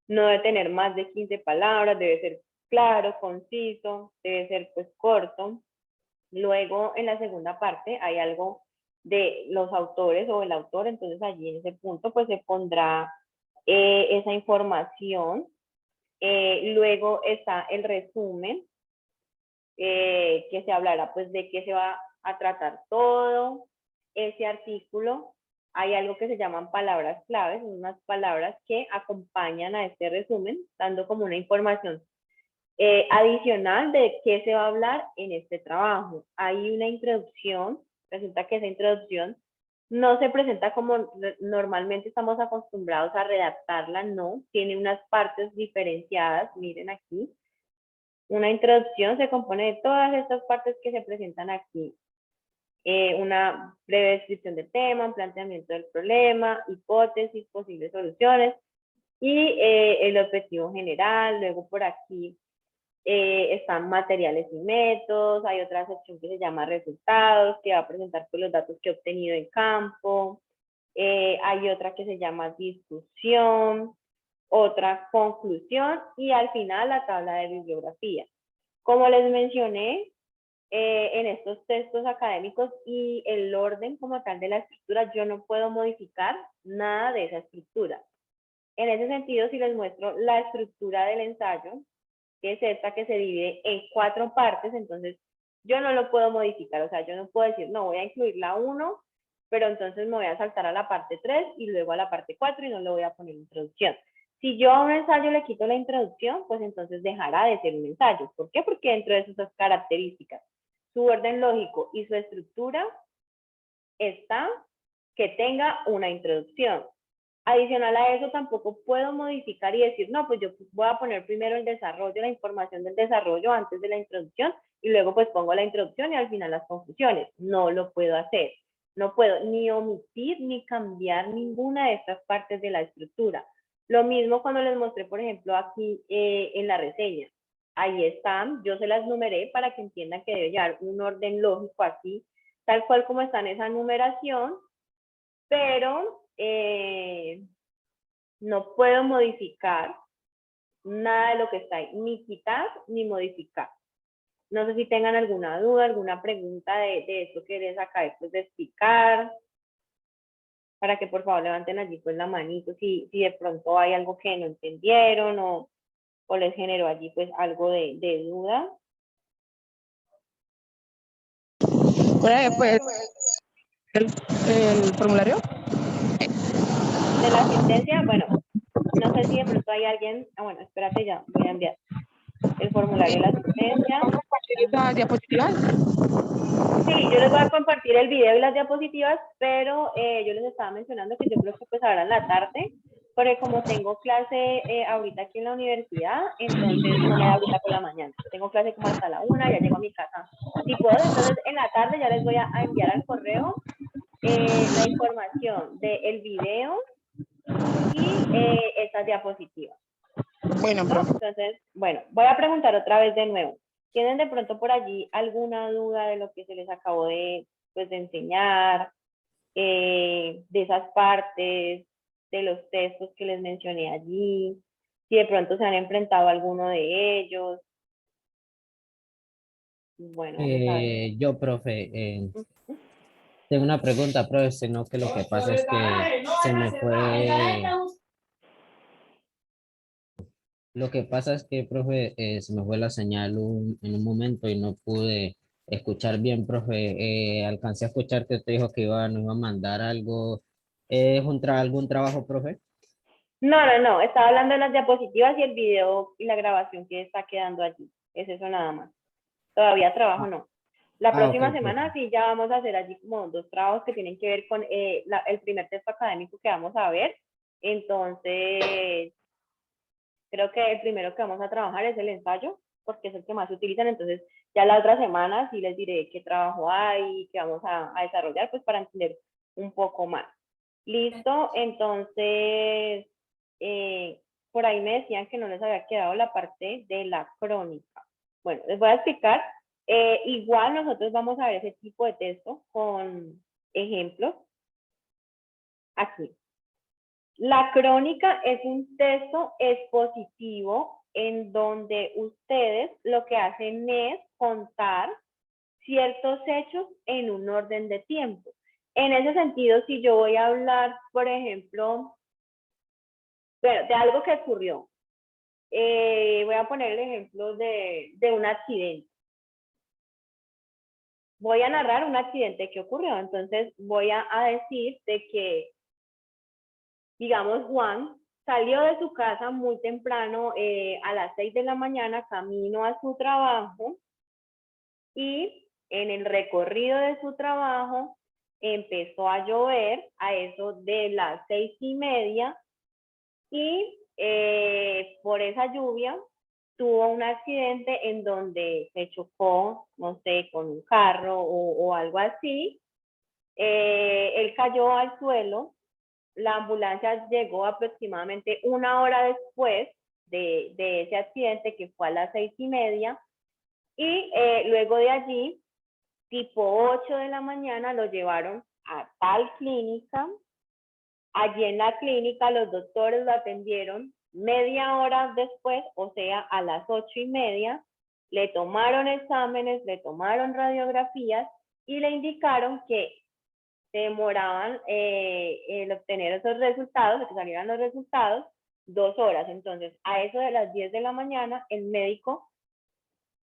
no debe tener más de 15 palabras, debe ser claro, conciso, debe ser pues corto. Luego, en la segunda parte hay algo de los autores o el autor, entonces allí en ese punto pues se pondrá esa información. Luego está el resumen, que se hablará pues de qué se va a tratar todo ese artículo. Hay algo que se llaman palabras claves, unas palabras que acompañan a este resumen, dando como una información adicional de qué se va a hablar en este trabajo. Hay una introducción, resulta que esa introducción no se presenta como normalmente estamos acostumbrados a redactarla, no, tiene unas partes diferenciadas, miren aquí. Una introducción se compone de todas estas partes que se presentan aquí. Una breve descripción del tema, un planteamiento del problema, hipótesis, posibles soluciones y el objetivo general. Luego por aquí están materiales y métodos. Hay otra sección que se llama resultados, que va a presentar pues, los datos que he obtenido en campo. Hay otra que se llama discusión, otra conclusión y al final la tabla de bibliografía. Como les mencioné, en estos textos académicos y el orden como tal de la estructura, yo no puedo modificar nada de esa estructura. En ese sentido, si les muestro la estructura del ensayo, que es esta que se divide en 4 partes, entonces yo no lo puedo modificar, o sea, yo no puedo decir, no, voy a incluir la 1, pero entonces me voy a saltar a la parte 3 y luego a la parte 4 y no le voy a poner introducción. Si yo a un ensayo le quito la introducción, pues entonces dejará de ser un ensayo. ¿Por qué? Porque dentro de esas características, su orden lógico y su estructura está que tenga una introducción. Adicional a eso, tampoco puedo modificar y decir, no, pues yo voy a poner primero el desarrollo, la información del desarrollo antes de la introducción y luego pues pongo la introducción y al final las conclusiones. No lo puedo hacer. No puedo ni omitir ni cambiar ninguna de estas partes de la estructura. Lo mismo cuando les mostré, por ejemplo, aquí en la reseña. Ahí están, yo se las numeré para que entiendan que debe llevar un orden lógico aquí, tal cual como está en esa numeración, pero no puedo modificar nada de lo que está ahí, ni quitar ni modificar. No sé si tengan alguna duda, alguna pregunta de esto que les acabé pues, de explicar, para que por favor levanten allí pues la manito si de pronto hay algo que no entendieron o les generó allí pues algo de duda. ¿Cuál es pues, el formulario? De la sentencia, bueno, no sé si de pronto hay alguien, bueno, espérate ya, voy a enviar el formulario de la asistencia. ¿Las diapositivas? Sí, yo les voy a compartir el video y las diapositivas, pero yo les estaba mencionando que yo creo que pues ahora en la tarde, porque como tengo clase ahorita aquí en la universidad, entonces no me da ahorita por la mañana. Tengo clase como hasta la 1, ya llego a mi casa. Si puedo, entonces en la tarde ya les voy a enviar al correo la información del video y estas diapositivas. Bueno, ¿No? profe. Entonces, bueno, voy a preguntar otra vez de nuevo. ¿Tienen de pronto por allí alguna duda de lo que se les acabó de, pues, de enseñar, de esas partes, de los textos que les mencioné allí? Si de pronto se han enfrentado a alguno de ellos. Bueno, vamos a ver. Yo, profe, tengo una pregunta, profe, sino que lo que pasa es que se me fue. Lo que pasa es que, profe, se me fue la señal en un momento y no pude escuchar bien, profe. Alcancé a escuchar que usted dijo que nos iba a mandar algo. ¿Es algún trabajo, profe? No, estaba hablando de las diapositivas y el video y la grabación que está quedando allí. Es eso nada más. Todavía trabajo no. La Ok, próxima semana profe. sí ya vamos a hacer allí como 2 trabajos que tienen que ver con el primer texto académico que vamos a ver. Entonces, creo que el primero que vamos a trabajar es el ensayo, porque es el que más se utilizan. Entonces, ya la otra semana sí les diré qué trabajo hay, qué vamos a desarrollar, pues para entender un poco más. Listo, entonces, por ahí me decían que no les había quedado la parte de la crónica. Bueno, les voy a explicar. Igual nosotros vamos a ver ese tipo de texto con ejemplos aquí. La crónica es un texto expositivo en donde ustedes lo que hacen es contar ciertos hechos en un orden de tiempo. En ese sentido, si yo voy a hablar, por ejemplo, de algo que ocurrió, voy a poner el ejemplo de un accidente. Voy a narrar un accidente que ocurrió, entonces voy a decir de que, digamos, Juan salió de su casa muy temprano, a las 6 de la mañana, camino a su trabajo, y en el recorrido de su trabajo empezó a llover a eso de las 6:30, y por esa lluvia tuvo un accidente en donde se chocó, no sé, con un carro o algo así. Él cayó al suelo. La ambulancia llegó aproximadamente 1 hora después de ese accidente, que fue a las 6:30, y luego de allí, tipo 8 de la mañana, lo llevaron a tal clínica. Allí en la clínica los doctores lo atendieron media hora después, o sea, a las 8:30, le tomaron exámenes, le tomaron radiografías y le indicaron que se demoraban el obtener esos resultados, de que salieran los resultados, 2 horas. Entonces, a eso de las 10 de la mañana, el médico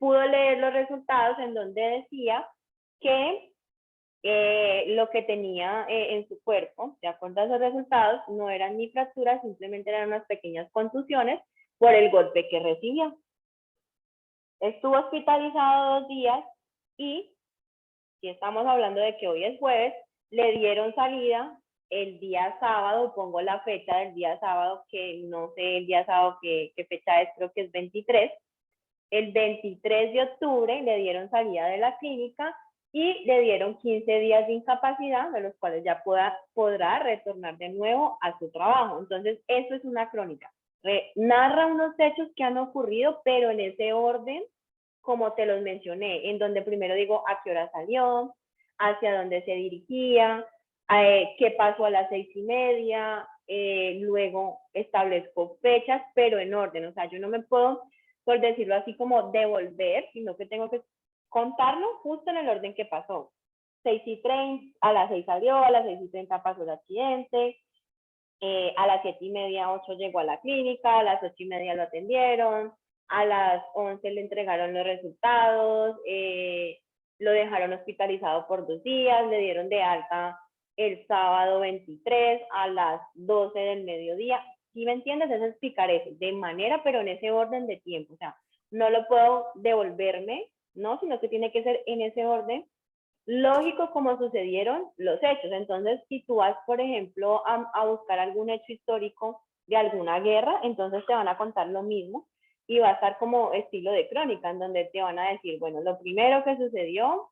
pudo leer los resultados en donde decía que lo que tenía en su cuerpo, de acuerdo a esos resultados, no eran ni fracturas, simplemente eran unas pequeñas contusiones por el golpe que recibió. Estuvo hospitalizado 2 días y, si estamos hablando de que hoy es jueves, le dieron salida el día sábado. Pongo la fecha del día sábado, que no sé el día sábado qué fecha es, creo que es 23. El 23 de octubre le dieron salida de la clínica y le dieron 15 días de incapacidad, de los cuales ya podrá retornar de nuevo a su trabajo. Entonces, eso es una crónica. Narra unos hechos que han ocurrido, pero en ese orden, como te los mencioné, en donde primero digo a qué hora salió, hacia dónde se dirigía, qué pasó a las 6:30, luego establezco fechas, pero en orden. O sea, yo no me puedo, por decirlo así, como devolver, sino que tengo que contarlo justo en el orden que pasó. 6:30, a las 6 salió, a las 6:30 pasó el accidente, a las 7:30, 8 llegó a la clínica, a las 8:30 lo atendieron, a las 11 le entregaron los resultados, lo dejaron hospitalizado por 2 días, le dieron de alta el sábado 23 a las 12 del mediodía. ¿Sí me entiendes? Es explicar eso, de manera, pero en ese orden de tiempo. O sea, no lo puedo devolverme, ¿no? Sino que tiene que ser en ese orden lógico como sucedieron los hechos. Entonces, si tú vas, por ejemplo, a buscar algún hecho histórico de alguna guerra, entonces te van a contar lo mismo y va a estar como estilo de crónica, en donde te van a decir, bueno, lo primero que sucedió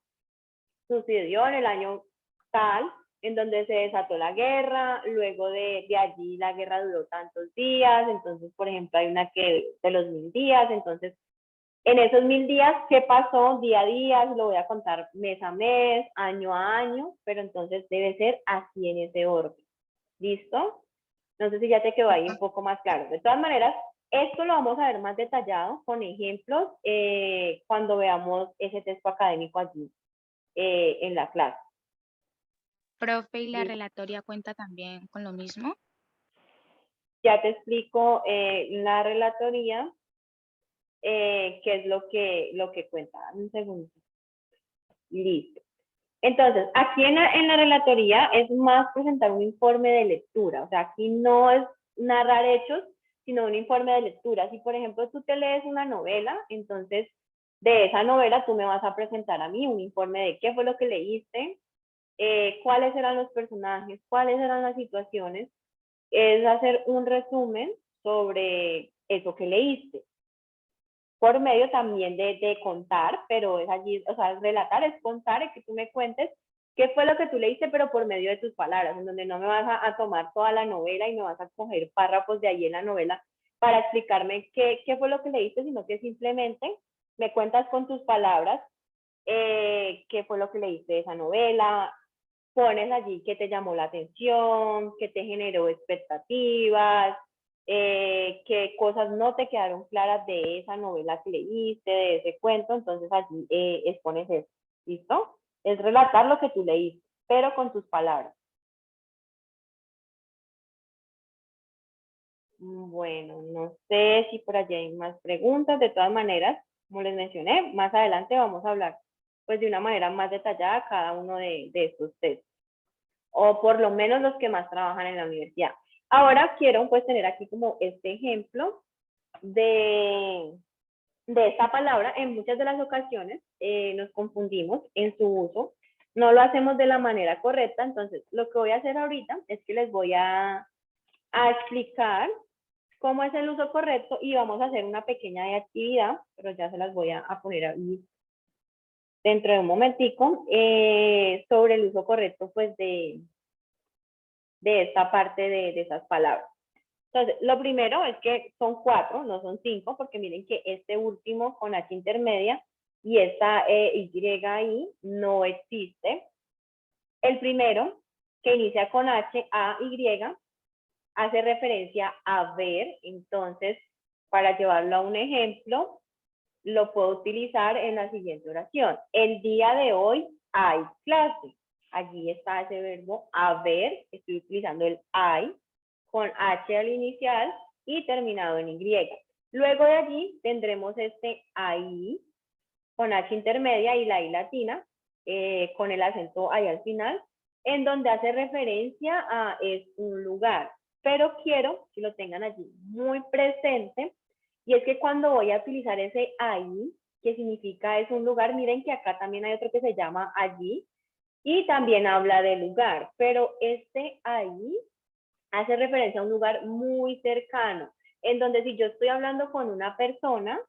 en el año tal, en donde se desató la guerra, luego de allí la guerra duró tantos días, entonces, por ejemplo, hay una que de los 1000 días, entonces, en esos 1000 días, ¿qué pasó día a día? Lo voy a contar mes a mes, año a año, pero entonces debe ser así en ese orden. ¿Listo? No sé si ya te quedó ahí un poco más claro. De todas maneras, esto lo vamos a ver más detallado con ejemplos cuando veamos ese texto académico allí en la clase. Profe, ¿y la relatoria cuenta también con lo mismo? Ya te explico la relatoría, qué es lo que cuenta. Un segundo. Listo. Entonces, aquí en la relatoría es más presentar un informe de lectura. O sea, aquí no es narrar hechos, sino un informe de lectura. Si, por ejemplo, tú te lees una novela, entonces de esa novela tú me vas a presentar a mí un informe de qué fue lo que leíste, cuáles eran los personajes, cuáles eran las situaciones. Es hacer un resumen sobre eso que leíste. Por medio también de contar, pero es allí, o sea, relatar es contar, es que tú me cuentes qué fue lo que tú leíste, pero por medio de tus palabras, en donde no me vas a tomar toda la novela y me vas a coger párrafos de ahí en la novela para explicarme qué fue lo que leíste, sino que simplemente me cuentas con tus palabras qué fue lo que leíste de esa novela, pones allí qué te llamó la atención, qué te generó expectativas, qué cosas no te quedaron claras de esa novela que leíste, de ese cuento, entonces allí expones eso, ¿listo? Es relatar lo que tú leíste, pero con tus palabras. Bueno, no sé si por allí hay más preguntas, de todas maneras, como les mencioné, más adelante vamos a hablar pues de una manera más detallada cada uno de estos textos, o por lo menos los que más trabajan en la universidad. Ahora quiero pues tener aquí como este ejemplo de esta palabra. En muchas de las ocasiones nos confundimos en su uso, no lo hacemos de la manera correcta, entonces lo que voy a hacer ahorita es que les voy a explicar cómo es el uso correcto y vamos a hacer una pequeña actividad, pero ya se las voy a poner ahí dentro de un momentico, sobre el uso correcto pues de esta parte de esas palabras. Entonces, lo primero es que son 4, no son 5, porque miren que este último con H intermedia y esta Y ahí no existe. El primero, que inicia con H, A, Y, hace referencia a ver, entonces, para llevarlo a un ejemplo, lo puedo utilizar en la siguiente oración. El día de hoy hay clase. Allí está ese verbo haber, estoy utilizando el hay con H al inicial y terminado en Y. Luego de allí tendremos este ahí con H intermedia y la I latina con el acento ahí al final, en donde hace referencia a es un lugar. Pero quiero que lo tengan allí muy presente, y es que cuando voy a utilizar ese ahí, que significa es un lugar, miren que acá también hay otro que se llama allí, y también habla de lugar, pero este ahí hace referencia a un lugar muy cercano, en donde si yo estoy hablando con una persona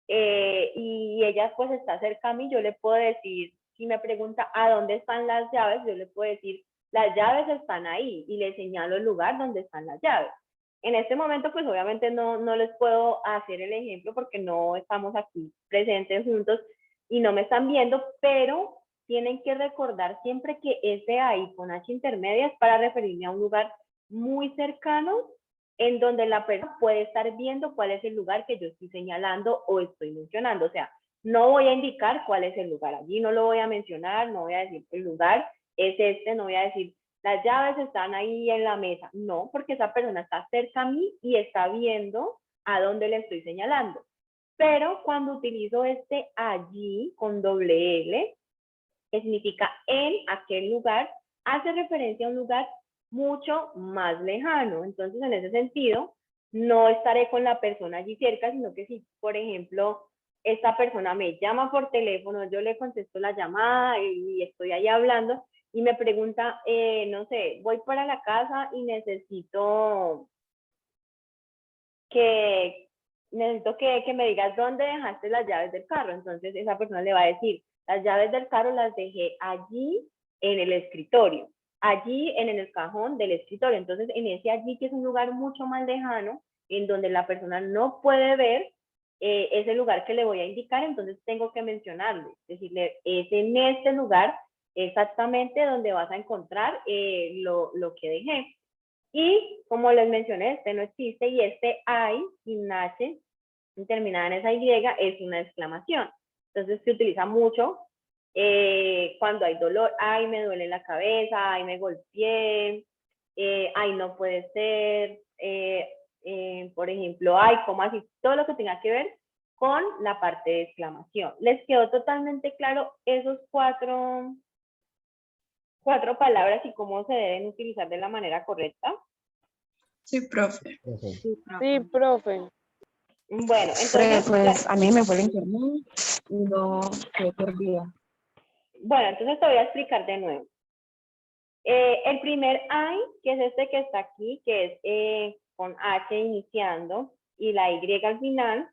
y ella pues está cerca a mí, yo le puedo decir, si me pregunta a dónde están las llaves, yo le puedo decir, las llaves están ahí, y le señalo el lugar donde están las llaves. En este momento, pues obviamente no les puedo hacer el ejemplo porque no estamos aquí presentes juntos y no me están viendo, pero tienen que recordar siempre que ese ahí con H intermedia es para referirme a un lugar muy cercano en donde la persona puede estar viendo cuál es el lugar que yo estoy señalando o estoy mencionando. O sea, no voy a indicar cuál es el lugar. Allí no lo voy a mencionar, no voy a decir que el lugar es este, no voy a decir las llaves están ahí en la mesa. No, porque esa persona está cerca a mí y está viendo a dónde le estoy señalando. Pero cuando utilizo este allí con doble L, que significa en aquel lugar, hace referencia a un lugar mucho más lejano. Entonces, en ese sentido, no estaré con la persona allí cerca, sino que si, por ejemplo, esta persona me llama por teléfono, yo le contesto la llamada y estoy ahí hablando y me pregunta, no sé, voy para la casa y necesito que me digas dónde dejaste las llaves del carro. Entonces esa persona le va a decir, las llaves del carro las dejé allí en el escritorio, allí en el cajón del escritorio. Entonces en ese allí, que es un lugar mucho más lejano, en donde la persona no puede ver ese lugar que le voy a indicar, entonces tengo que mencionarle, decirle, es en este lugar exactamente donde vas a encontrar lo que dejé. Y como les mencioné, este no existe y este hay, sin H, terminada en esa Y, es una exclamación. Entonces se utiliza mucho cuando hay dolor, ay, me duele la cabeza, ay, me golpeé, ay, no puede ser, por ejemplo, ay, ¿cómo así? Todo lo que tenga que ver con la parte de exclamación. ¿Les quedó totalmente claro esos cuatro palabras y cómo se deben utilizar de la manera correcta? Sí, profe. Profe. Sí, profe. Bueno, entonces, Pues a mí me fue el internet y no quedé perdida. bueno, entonces te voy a explicar de nuevo. El primer I, que es este que está aquí, que es con H iniciando y la Y al final,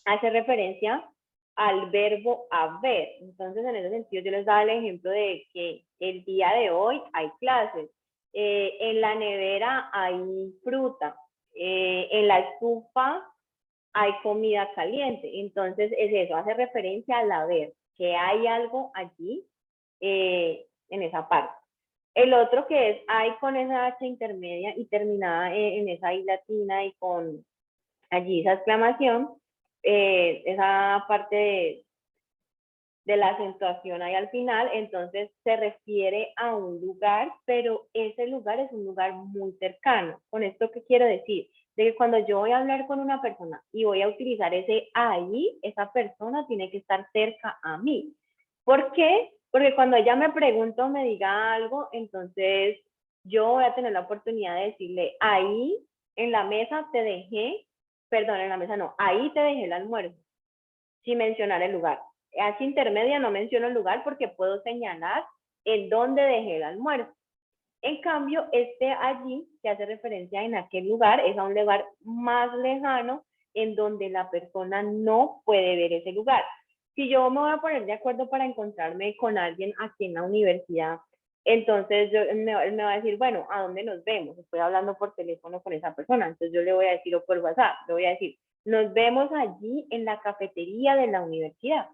hace referencia al verbo haber. Entonces, en ese sentido, yo les daba el ejemplo de que el día de hoy hay clases. En la nevera hay fruta. En la estufa hay comida caliente. Entonces, es eso, hace referencia al haber, que hay algo allí en esa parte. El otro que es hay con esa H intermedia y terminada en esa I latina y con allí esa exclamación, esa parte de la acentuación ahí al final, entonces se refiere a un lugar, pero ese lugar es un lugar muy cercano. ¿Con esto qué quiero decir? De que cuando yo voy a hablar con una persona y voy a utilizar ese ahí, esa persona tiene que estar cerca a mí. ¿Por qué? Porque cuando ella me pregunta o me diga algo, entonces yo voy a tener la oportunidad de decirle, ahí en la mesa te dejé, perdón, en la mesa no, ahí te dejé el almuerzo, sin mencionar el lugar. H intermedia no menciono el lugar porque puedo señalar en dónde dejé el almuerzo. En cambio, este allí, que hace referencia en aquel lugar, es a un lugar más lejano en donde la persona no puede ver ese lugar. Si yo me voy a poner de acuerdo para encontrarme con alguien aquí en la universidad, entonces él me va a decir, bueno, ¿a dónde nos vemos? Estoy hablando por teléfono con esa persona, entonces yo le voy a decir, o por WhatsApp, le voy a decir, nos vemos allí en la cafetería de la universidad.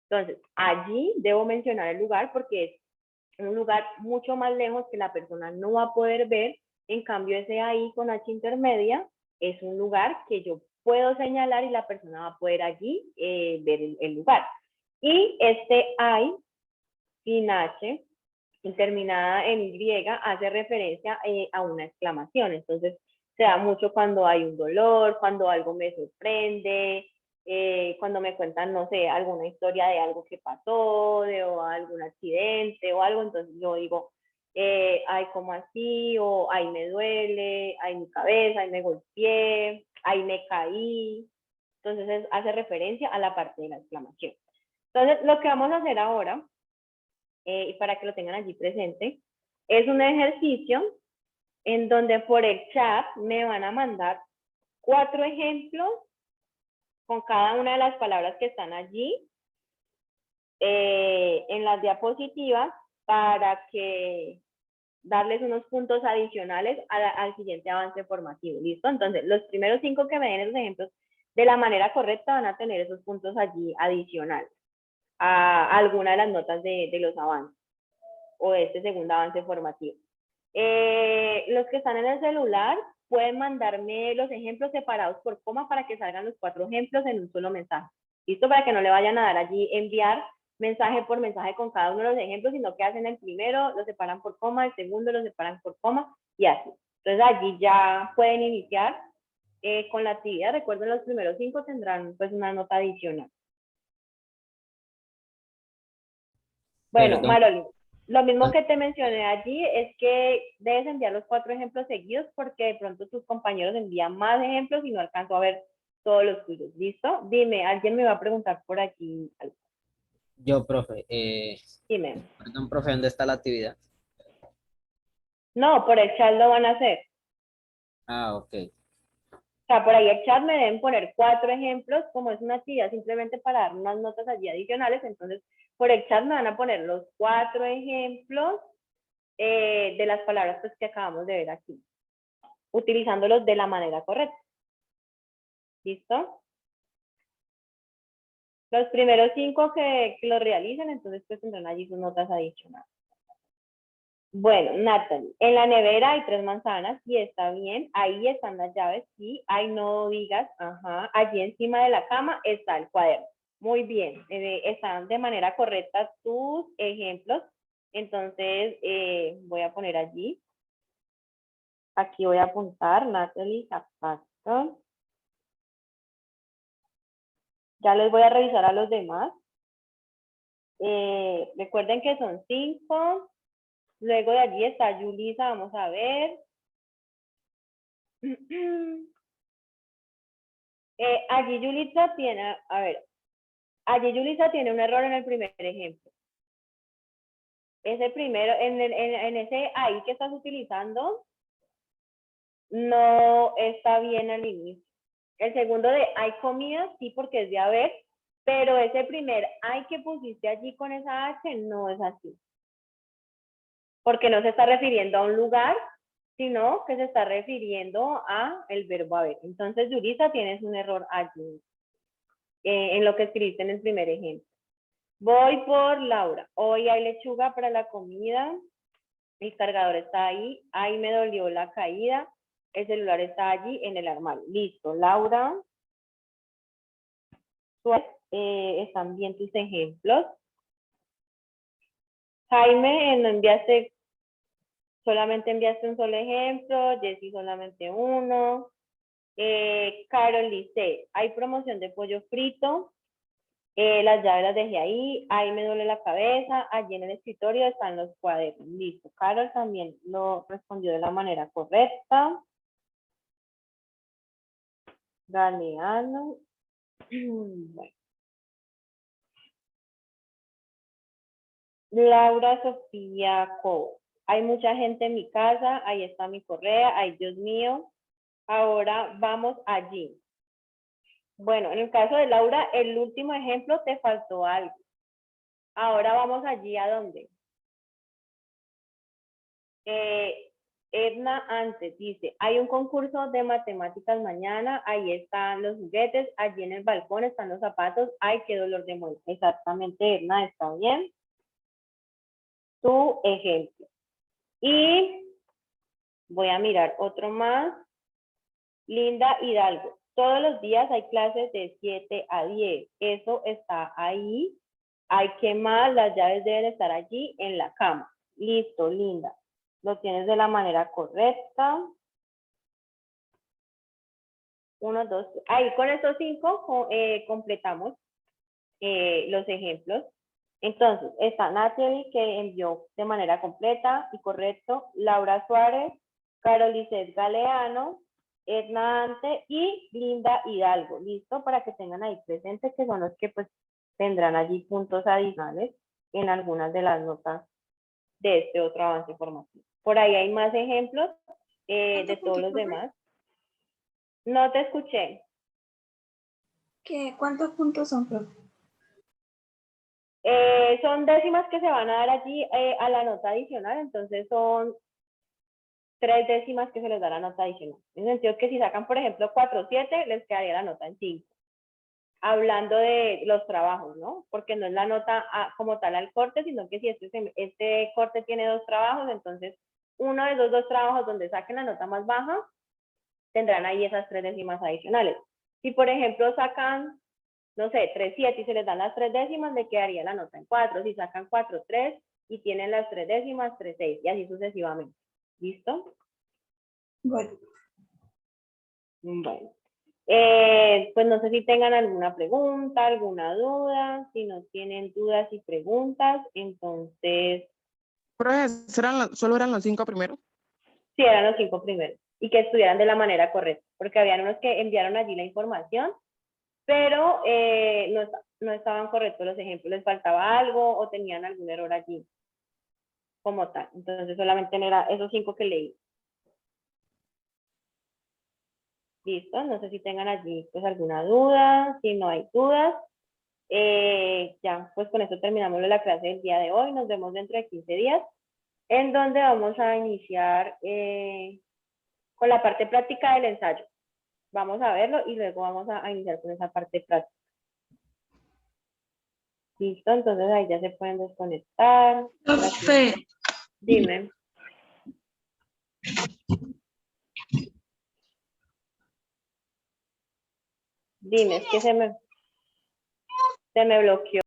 Entonces, allí debo mencionar el lugar porque es un lugar mucho más lejos que la persona no va a poder ver. En cambio, ese ahí con H intermedia es un lugar que yo puedo señalar y la persona va a poder allí ver el lugar. Y este I sin H y terminada en Y hace referencia a una exclamación. Entonces, se da mucho cuando hay un dolor, cuando algo me sorprende, cuando me cuentan, no sé, alguna historia de algo que pasó, o algún accidente o algo, entonces yo digo, ay, ¿cómo así? O ay, me duele, ay, mi cabeza, ay, me golpeé, ay, me caí. Entonces, hace referencia a la parte de la exclamación. Entonces, lo que vamos a hacer ahora, y para que lo tengan allí presente, es un ejercicio en donde por el chat me van a mandar 4 ejemplos con cada una de las palabras que están allí en las diapositivas para que darles unos puntos adicionales al siguiente avance formativo. ¿Listo? Entonces, los primeros 5 que me den esos ejemplos de la manera correcta van a tener esos puntos allí adicionales a alguna de las notas de los avances o de este segundo avance formativo. Los que están en el celular pueden mandarme los ejemplos separados por coma para que salgan los 4 ejemplos en un solo mensaje. ¿Listo? Para que no le vayan a dar allí enviar mensaje por mensaje con cada uno de los ejemplos, sino que hacen el primero, lo separan por coma, el segundo lo separan por coma y así. Entonces allí ya pueden iniciar con la actividad. Recuerden, los primeros 5 tendrán pues una nota adicional. Bueno, Perdón. Maroli, Lo mismo que te mencioné allí es que debes enviar los 4 ejemplos seguidos porque de pronto tus compañeros envían más ejemplos y no alcanzo a ver todos los tuyos. ¿Listo? Dime, alguien me va a preguntar por aquí. Yo, profe, Dime. perdón, profe, ¿dónde está la actividad? No, por el chat lo van a hacer. Ah, ok. O sea, por ahí el chat me deben poner 4 ejemplos, como es una actividad simplemente para dar unas notas allí adicionales, entonces por el chat me van a poner los 4 ejemplos de las palabras pues, que acabamos de ver aquí, utilizándolos de la manera correcta. ¿Listo? Los primeros 5 que lo realicen, entonces pues tendrán allí sus notas adicionales. Bueno, Natalie, en la nevera hay 3 manzanas, y está bien, ahí están las llaves, sí, ahí no digas, ajá, allí encima de la cama está el cuaderno. Muy bien, están de manera correcta tus ejemplos, entonces voy a poner allí, aquí voy a apuntar, Natalie Zapata. Ya les voy a revisar a los demás. Recuerden que son 5. Luego de allí está Yulisa, vamos a ver. Allí Yulisa tiene, a ver, allí Yulisa tiene un error en el primer ejemplo. Ese primero, en ese ahí que estás utilizando, no está bien al inicio. El segundo de hay comida, sí, porque es de haber, pero ese primer hay que pusiste allí con esa H no es así. Porque no se está refiriendo a un lugar, sino que se está refiriendo a el verbo haber. Entonces, Yulisa, tienes un error allí en lo que escribiste en el primer ejemplo. Voy por Laura. Hoy hay lechuga para la comida. El cargador está ahí. Ahí me dolió la caída. El celular está allí en el armario. Listo, Laura. Están bien tus ejemplos. Jaime, no enviaste, solamente enviaste un solo ejemplo. Jessy solamente uno. Carol dice, hay promoción de pollo frito. Las llaves las dejé ahí me duele la cabeza, allí en el escritorio están los cuadernos. Listo, Carol también lo respondió de la manera correcta. Galeano. Bueno. Laura Sofía Co. Hay mucha gente en mi casa, ahí está mi correa, ay Dios mío. Ahora vamos allí. Bueno, en el caso de Laura, el último ejemplo te faltó algo. Ahora vamos allí, ¿a dónde? Edna antes dice, hay un concurso de matemáticas mañana, ahí están los juguetes, allí en el balcón están los zapatos, ay, qué dolor de muela. Exactamente, Edna, está bien. Tu ejemplo. Y voy a mirar otro más. Linda Hidalgo, todos los días hay clases de 7 a 10, eso está ahí. Hay que más, las llaves deben estar allí en la cama. Listo, Linda. Lo tienes de la manera correcta. 1, 2, ahí con estos 5 completamos los ejemplos. Entonces, está Natalie, que envió de manera completa y correcto, Laura Suárez, Carolicet Galeano, Edna Ante y Linda Hidalgo. Listo, para que tengan ahí presentes que son los que pues tendrán allí puntos adicionales en algunas de las notas de este otro avance formativo. Por ahí hay más ejemplos de todos los demás. No te escuché. ¿Cuántos puntos son, profe? Son décimas que se van a dar allí a la nota adicional, entonces son 3 décimas que se les da la nota adicional. En el sentido que si sacan, por ejemplo, 4/7, les quedaría la nota en 5. Hablando de los trabajos, ¿no? Porque no es la nota como tal al corte, sino que si este corte tiene 2 trabajos, entonces uno de esos 2 trabajos donde saquen la nota más baja, tendrán ahí esas 3 décimas adicionales. Si, por ejemplo, sacan, no sé, 3/7 y se les dan las 3 décimas, le quedaría la nota en 4. Si sacan 4/3 y tienen las 3 décimas, 3/6 y así sucesivamente. ¿Listo? Bueno. Bueno. Pues no sé si tengan alguna pregunta, alguna duda. Si no tienen dudas y preguntas, entonces Profe, ¿solo eran los 5 primeros? Sí, eran los 5 primeros. Y que estuvieran de la manera correcta. Porque habían unos que enviaron allí la información, pero no estaban correctos los ejemplos. Les faltaba algo o tenían algún error allí. Como tal. Entonces solamente era esos 5 que leí. Listo, no sé si tengan allí pues alguna duda, si no hay dudas. Ya, pues con esto terminamos la clase del día de hoy. Nos vemos dentro de 15 días, en donde vamos a iniciar con la parte práctica del ensayo. Vamos a verlo y luego vamos a iniciar con esa parte práctica. Listo, entonces ahí ya se pueden desconectar. Profe, Dime. Dime, es que se me bloqueó.